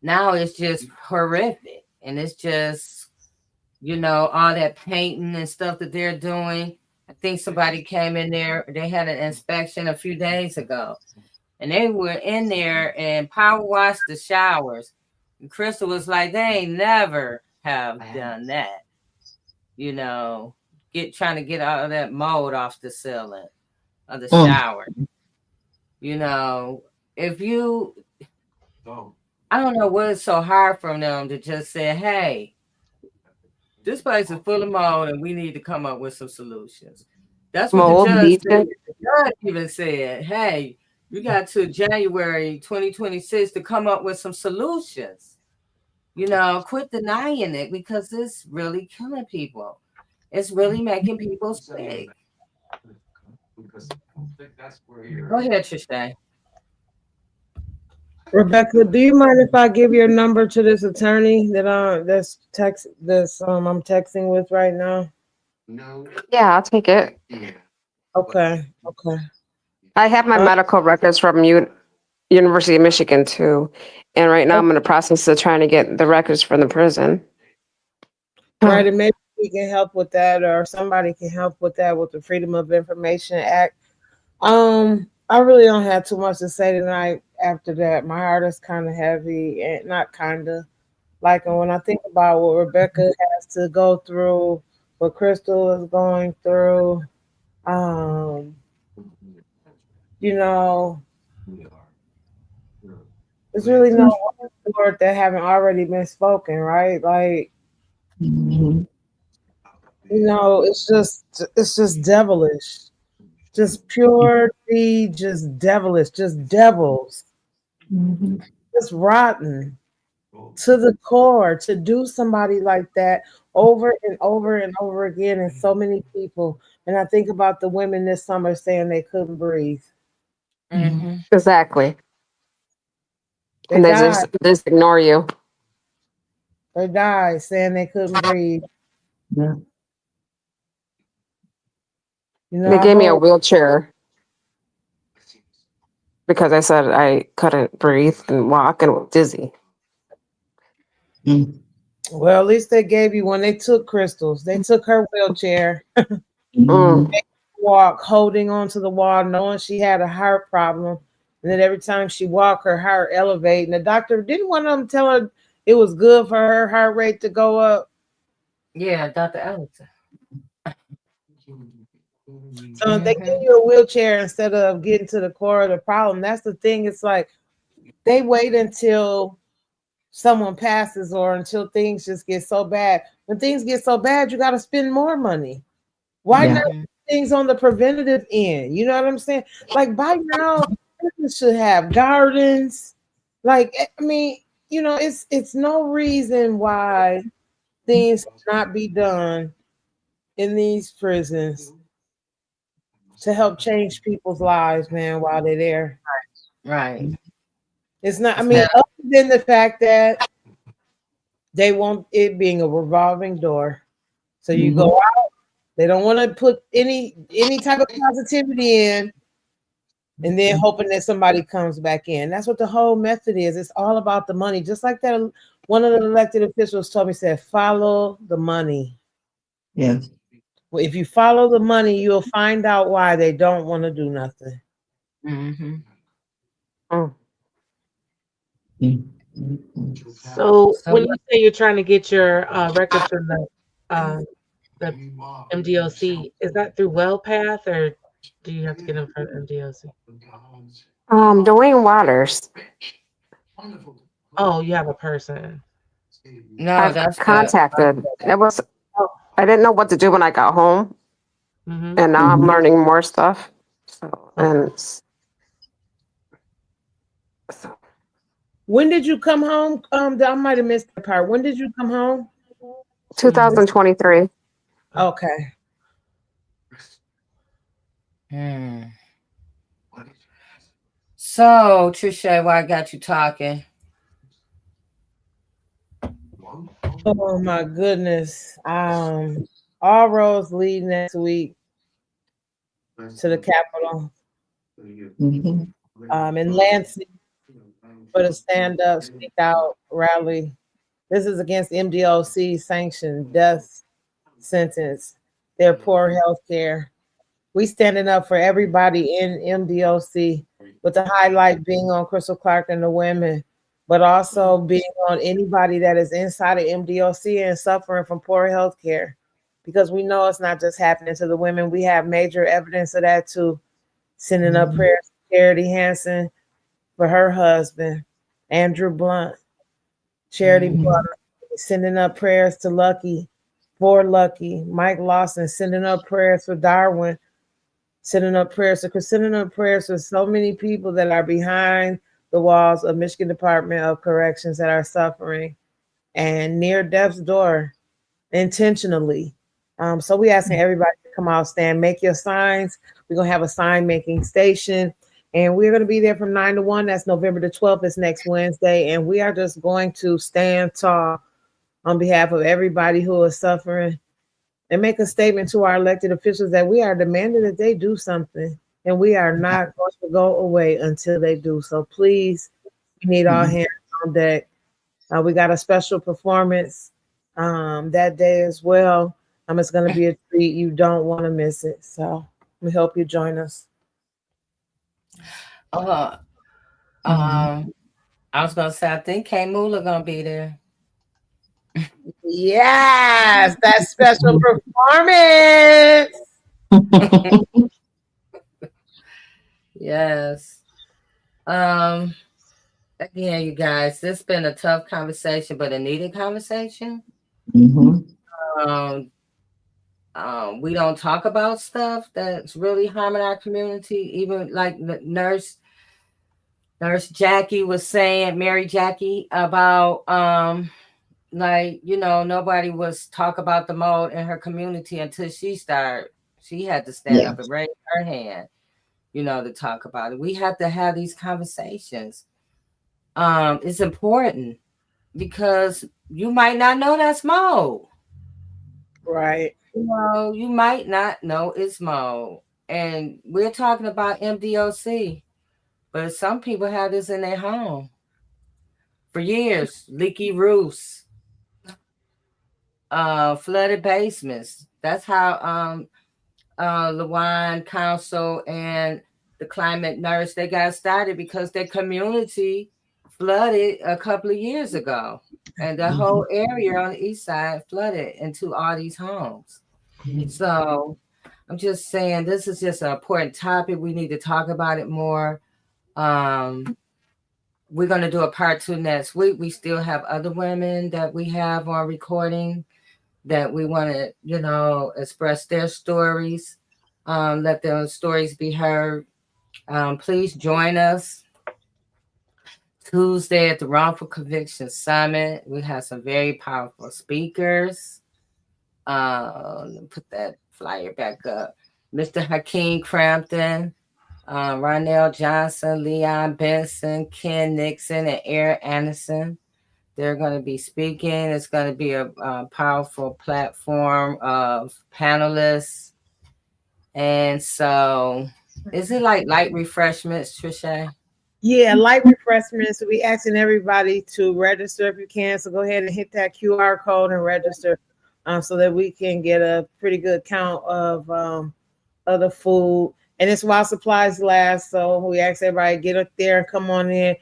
now it's just horrific, and it's just all that painting and stuff that they're doing. I think somebody came in there. They had an inspection a few days ago, and they were in there and power washed the showers. And Krystal was like, they ain't never have done that. Trying to get all of that mold off the ceiling of the shower. I don't know what is so hard for them to just say, hey, this place is full of mold and we need to come up with some solutions. That's what the judge said. The judge even said, hey, you got to January 2026 to come up with some solutions. Quit denying it, because it's really killing people. It's really making people sick. Go ahead, Tristan. Rebecca, do you mind if I give your number to this attorney that I'm texting with right now? No. Yeah, I'll take it. Okay. I have my medical records from University of Michigan too, and right now I'm in the process of trying to get the records from the prison. Right, and maybe we can help with that, or somebody can help with that with the Freedom of Information Act. I really don't have too much to say tonight. After that, my heart is kind of heavy, and not kind of like, and when I think about what Rebecca has to go through, what Krystal is going through, There's really no word that haven't already been spoken, right? Like, it's just devilish, just purely just devilish, just devils, just rotten to the core to do somebody like that over and over and over again, and so many people. And I think about the women this summer saying they couldn't breathe. Exactly. They And they died. just ignore you. They died saying they couldn't breathe. Yeah. They gave me a wheelchair because I said I couldn't breathe and walk and was dizzy. Well, at least they gave you when they took Krystals. They took her wheelchair. They walk holding onto the wall, knowing she had a heart problem. And then every time she walked, her heart elevate. And the doctor didn't one of them tell her it was good for her heart rate to go up. Yeah, Dr. Ellison. So if they give you a wheelchair instead of getting to the core of the problem, that's the thing. It's like they wait until someone passes or until things just get so bad. When things get so bad, you got to spend more money. Why not put things on the preventative end? You know what I'm saying? Like by now, business should have gardens. Like, I mean, it's no reason why things cannot be done in these prisons to help change people's lives, man, while they're there. Right. It's not, I mean, other than the fact that they want it being a revolving door. So you go out, they don't want to put any type of positivity in, and then hoping that somebody comes back in. That's what the whole method is. It's all about the money. Just like that, one of the elected officials told me, said, follow the money. Yes. Well, if you follow the money, you'll find out why they don't want to do nothing. So when you say you're trying to get your records from the MDOC, is that through WellPath or do you have to get them from MDOC? Dwayne Waters. Oh, you have a person. No, I've contacted. I didn't know what to do when I got home, and now I'm learning more stuff. When did you come home? I might have missed the part. When did you come home? 2023. Okay. So, Trisha, why I got you talking? Oh my goodness. All roads lead next week to the Capitol. In Lansing for the Stand Up, Speak Out rally. This is against MDOC sanctioned death sentence, their poor health care. We standing up for everybody in MDOC, with the highlight being on Krystal Clark and the women, but also being on anybody that is inside of MDOC and suffering from poor health care. Because we know it's not just happening to the women. We have major evidence of that too. Sending up prayers to Charity Hansen for her husband, Andrew Blunt. Charity Blunt sending up prayers to Lucky, for Lucky. Mike Lawson sending up prayers for Darwin. Sending up prayers for so many people that are behind the walls of Michigan Department of Corrections that are suffering and near death's door intentionally. So we asking everybody to come out, stand, make your signs. We're going to have a sign making station, and we're going to be there from 9 to 1. That's November the 12th. It's next Wednesday. And we are just going to stand tall on behalf of everybody who is suffering and make a statement to our elected officials that we are demanding that they do something, and we are not going to go away until they do. So please, we need all hands on deck. We got a special performance that day as well. It's going to be a treat. You don't want to miss it. So we hope you join us. I was going to say, I think K. Muli going to be there. Yes, that special performance. Yes. Again, you guys, this has been a tough conversation, but a needed conversation. Um, we don't talk about stuff that's really harming our community. Even like the nurse Jackie was saying, Mary-Jackie, about like, you know, nobody was talk about the mold in her community until she had to stand up and raise her hand, you know, to talk about it. We have to have these conversations. It's important because you might not know that's mold. Right. You know, you might not know it's mold. And we're talking about MDOC, but some people have this in their home for years. Leaky roofs, flooded basements. That's how Lejuan Council and the climate nurse, they got started because their community flooded a couple of years ago. And the whole area on the east side flooded into all these homes. So I'm just saying this is just an important topic. We need to talk about it more. We're going to do a part 2 next week. We still have other women that we have on recording that we want to, you know, express their stories, let their stories be heard. Please join us Tuesday at the Wrongful Conviction Summit. We have some very powerful speakers. Put that flyer back up. Mr. Hakeem Crampton, Ronell Johnson, Leon Benson, Ken Nixon, and Aaron Anderson. They're going to be speaking. It's going to be a powerful platform of panelists. And so, is it like light refreshments, Trisha? Yeah, light refreshments. We asking everybody to register if you can. So go ahead and hit that QR code and register, so that we can get a pretty good count of the food. And it's while supplies last. So we ask everybody get up there and come on in.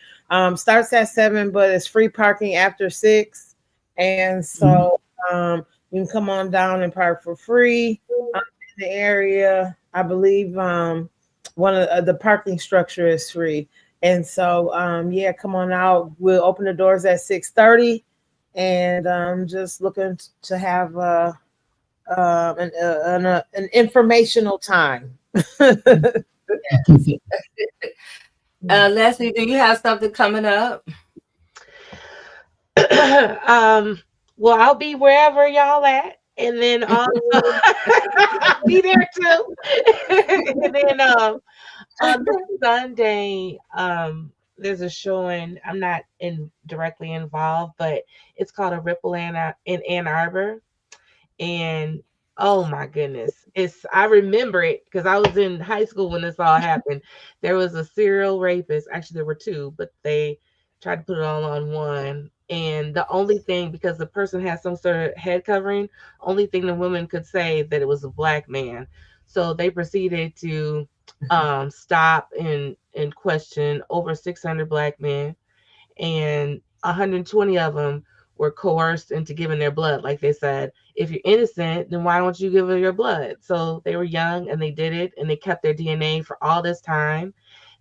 Starts at 7, but it's free parking after 6. And so you can come on down and park for free in the area. I believe one of the parking structure is free. And so yeah, come on out. We'll open the doors at 6:30, and just looking to have an informational time. Leslie, do you have something coming up? Well, I'll be wherever y'all at, and then I'll be there too. And then on this Sunday, there's a showing. I'm not directly involved, but it's called A Ripple in Ann Arbor. And oh my goodness, I remember it because I was in high school when this all happened. There was a serial rapist. Actually, there were 2, but they tried to put it all on one. And the only thing, because the person had some sort of head covering, only thing the woman could say that it was a black man. So they proceeded to stop and question over 600 black men, and 120 of them were coerced into giving their blood. Like they said, if you're innocent, then why don't you give her your blood? So they were young and they did it, and they kept their DNA for all this time.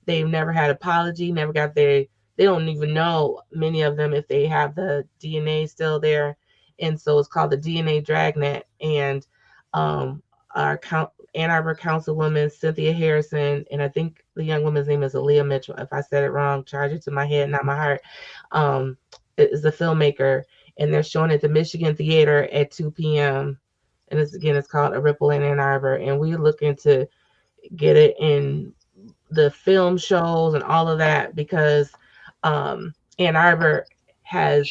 They've never had apology, never got they don't even know, many of them, if they have the DNA still there. And so it's called the DNA Dragnet. And our Ann Arbor Councilwoman, Cynthia Harrison, and I think the young woman's name is Aaliyah Mitchell. If I said it wrong, charge it to my head, not my heart. Is a filmmaker, and they're showing at the Michigan Theater at 2 p.m. And it's called A Ripple in Ann Arbor. And we're looking to get it in the film shows and all of that, because Ann Arbor has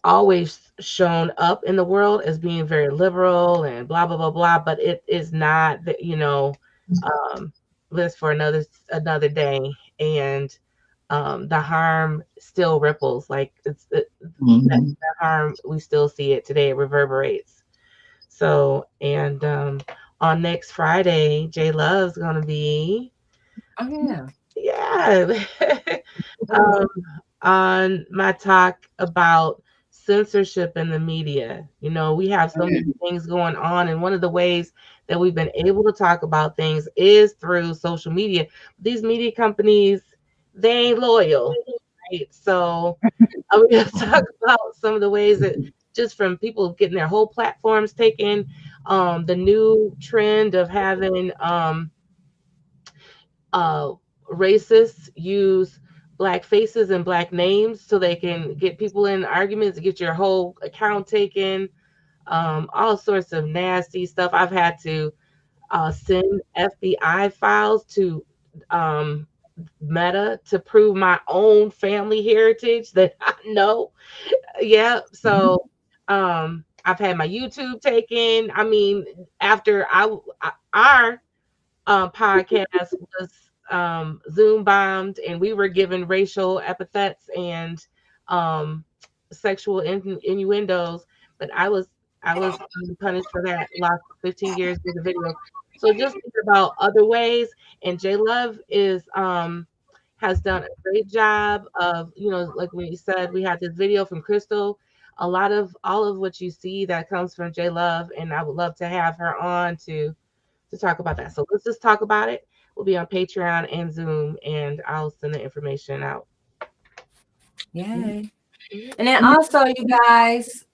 always shown up in the world as being very liberal and blah blah blah blah, but it is not that, list for another day. And the harm still ripples. Like the harm, we still see it today. It reverberates. So, and on next Friday, J Love's gonna be on my talk about censorship in the media. You know, we have so many things going on, and one of the ways that we've been able to talk about things is through social media. These media companies, they ain't loyal, right? So we're going to talk about some of the ways that just from people getting their whole platforms taken, the new trend of having racists use black faces and black names so they can get people in arguments, get your whole account taken, all sorts of nasty stuff. I've had to send FBI files to Meta to prove my own family heritage that I know. Yeah, so I've had my YouTube taken. I mean, after our podcast was Zoom bombed, and we were given racial epithets and sexual innuendos, but I was punished for that. Lost 15 years with the video. So just think about other ways, and J Love is has done a great job of, you know, like we said, we had this video from Krystal. A lot of all of what you see that comes from J Love, and I would love to have her on to talk about that. So let's just talk about it. We'll be on Patreon and Zoom, and I'll send the information out. Yay. And then also, you guys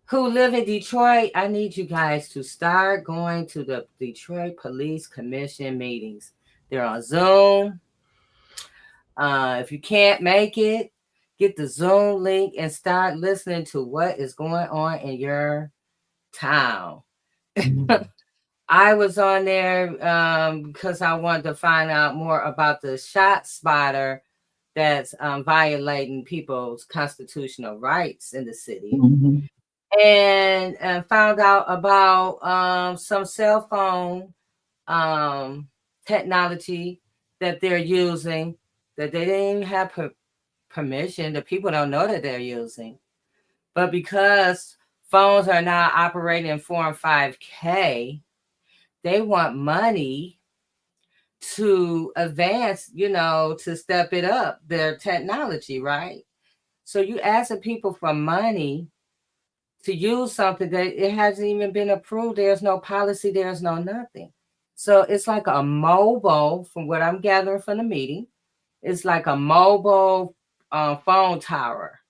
who live in Detroit, I need you guys to start going to the Detroit Police Commission meetings. They're on Zoom. If you can't make it, get the Zoom link and start listening to what is going on in your town. I was on there because I wanted to find out more about the shot spotter that's violating people's constitutional rights in the city. And found out about some cell phone technology that they're using that they didn't have permission. The people don't know that they're using. But because phones are now operating in 4 and 5K, they want money to advance, you know, to step it up, their technology, right? So you asking people for money to use something that it hasn't even been approved. There's no policy, there's no nothing. So it's like a mobile, from what I'm gathering from the meeting, it's like a mobile phone tower.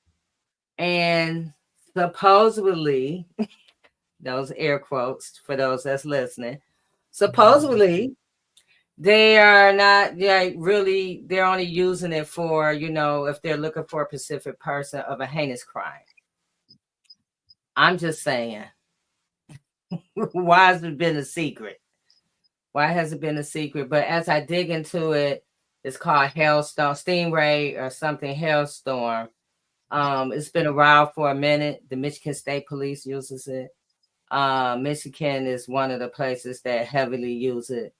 And supposedly, those air quotes for those that's listening, supposedly they are not really, they're only using it for, you know, if they're looking for a specific person of a heinous crime. I'm just saying, why has it been a secret? Why has it been a secret? But as I dig into it, it's called Hailstorm, Stingray or something, Hailstorm. It's been around for a minute. The Michigan State Police uses it. Michigan is one of the places that heavily use it.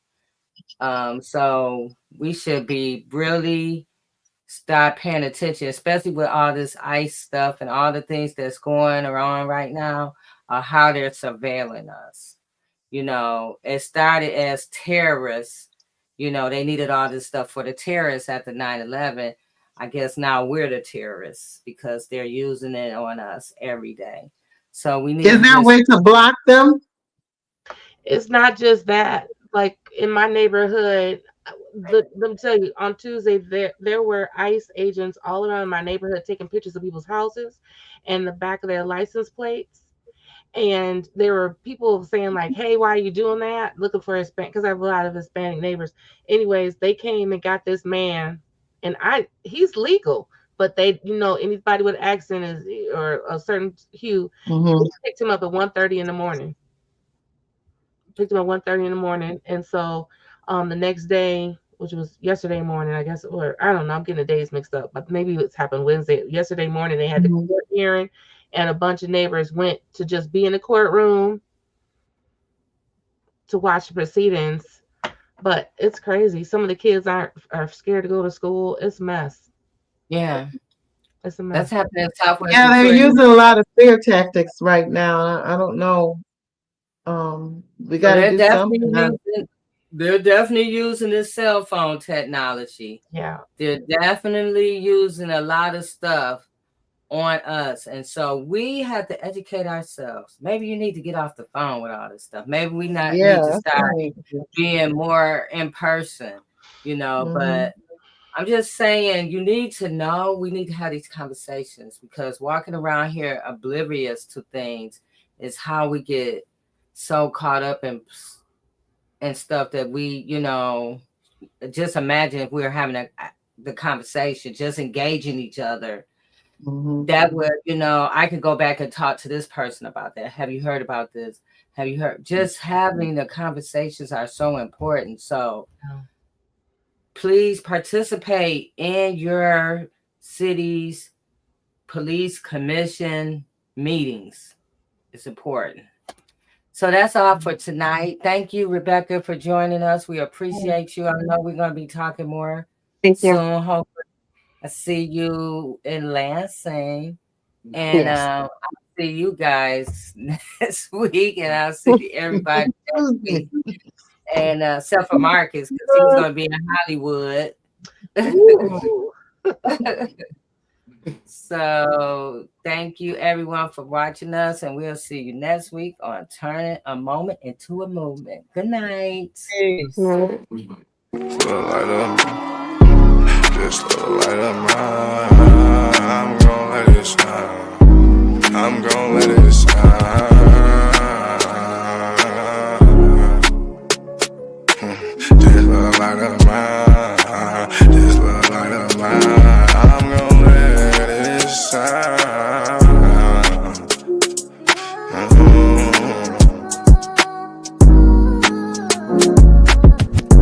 So we should be really start paying attention, especially with all this ICE stuff and all the things that's going around right now, how they're surveilling us. You know, it started as terrorists. You know, they needed all this stuff for the terrorists after 9/11. I guess now we're the terrorists because they're using it on us every day. So we need. Is there a way to block them? It's not just that. Like in my neighborhood, let me tell you, on Tuesday there were ICE agents all around my neighborhood taking pictures of people's houses and the back of their license plates. And there were people saying like, hey, why are you doing that? Looking for Hispanic, because I have a lot of Hispanic neighbors. Anyways, they came and got this man, and he's legal, but they, you know, anybody with accent is or a certain hue, picked him up at 1:30 in the morning. Picked him up at 1:30 in the morning. And so the next day, which was yesterday morning, I guess, or I don't know, I'm getting the days mixed up, but maybe it's happened Wednesday. Yesterday morning, they had the court hearing, and a bunch of neighbors went to just be in the courtroom to watch the proceedings. But it's crazy. Some of the kids are scared to go to school. It's a mess. Yeah. It's a mess. That's happening in Southwest. Yeah, they're using a lot of fear tactics right now. I don't know. We got to do something. They're definitely using this cell phone technology. Yeah. They're definitely using a lot of stuff on us. And so we have to educate ourselves. Maybe you need to get off the phone with all this stuff. Maybe we need to start being more in person, but I'm just saying you need to know, we need to have these conversations, because walking around here oblivious to things is how we get so caught up in stuff that we, just imagine if we were having the conversation, just engaging each other. That would, I could go back and talk to this person about that. Have you heard about this? Have you heard? Just having the conversations are so important. So please participate in your city's police commission meetings. It's important. So that's all for tonight. Thank you, Rebecca, for joining us. We appreciate you. I know we're going to be talking more soon. Hopefully. I see you in Lansing, and I'll see you guys next week, and I'll see everybody next week. And except for Marcus, because he's going to be in Hollywood. So thank you, everyone, for watching us, and we'll see you next week on Turning a Moment into a Movement. Good night. Peace. Just a light of mine, I'm gon' let it shine. I'm gon' let it shine. Just a light of mine, just a light of mine. I'm gon' let it shine.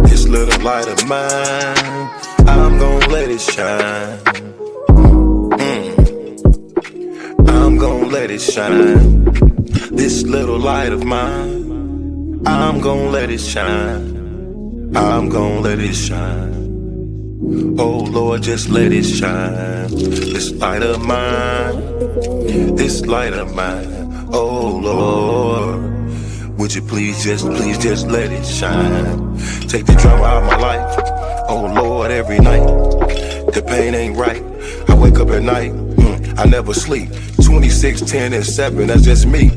This little light of mine, I'm gon' let it shine. I'm gon' let it shine. This little light of mine, I'm gon' let it shine. I'm gon' let it shine. Oh Lord, just let it shine. This light of mine, this light of mine. Oh Lord, would you please just let it shine. Take the drama out of my life. Oh Lord, every night, the pain ain't right. I wake up at night, I never sleep. 26, 10, and 7, that's just me.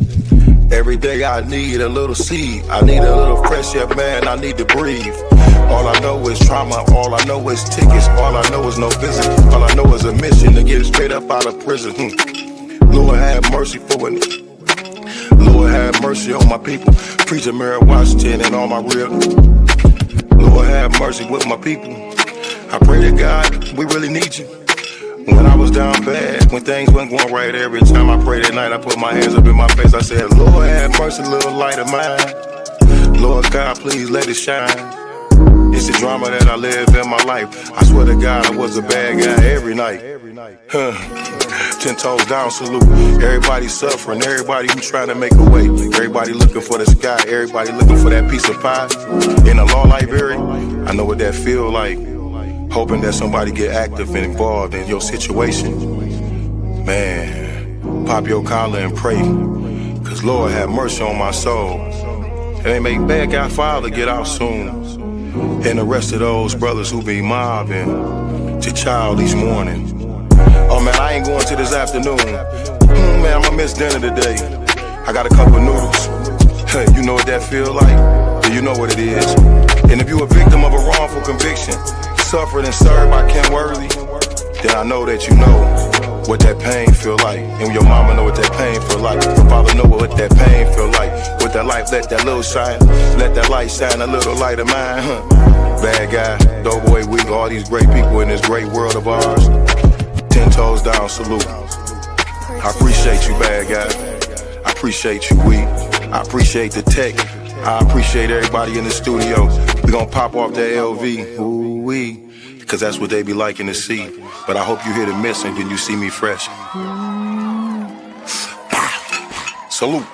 Every day I need a little seed. I need a little fresh air, man, I need to breathe. All I know is trauma, all I know is tickets. All I know is no visit, all I know is a mission to get straight up out of prison. Lord have mercy for me. Lord have mercy on my people. Preacher Mary Washington and all my real. Lord have mercy with my people. I pray to God, we really need you. When I was down bad, when things weren't going right, every time I prayed at night, I put my hands up in my face. I said, Lord have mercy, little light of mine. Lord God, please let it shine. It's the drama that I live in my life. I swear to God, I was a bad guy every night. 10 toes down, salute. Everybody suffering, everybody who trying to make a way. Everybody looking for the sky, everybody looking for that piece of pie. In a law library, I know what that feel like. Hoping that somebody get active and involved in your situation. Man, pop your collar and pray. Cause Lord have mercy on my soul. And they make bad guy father get out soon. And the rest of those brothers who be mobbing to child each morning. Oh man, I ain't going to this afternoon. Man, I'ma miss dinner today. I got a cup of noodles. You know what that feel like? Do you know what it is? And if you a victim of a wrongful conviction, suffered and served by Ken Worthy, then I know that you know what that pain feel like. And your mama know what that pain feel like. Your father know what that pain feel like. With that light, let that little shine. Let that light shine, a little light of mine. Bad guy, Doughboy Week, all these great people in this great world of ours. 10 toes down, salute. I appreciate you, bad guy. I appreciate you, Week. I appreciate the tech. I appreciate everybody in the studio. We gonna pop off that LV, ooh-wee, cause that's what they be liking to see. But I hope you hear the missing when you see me fresh. Salute.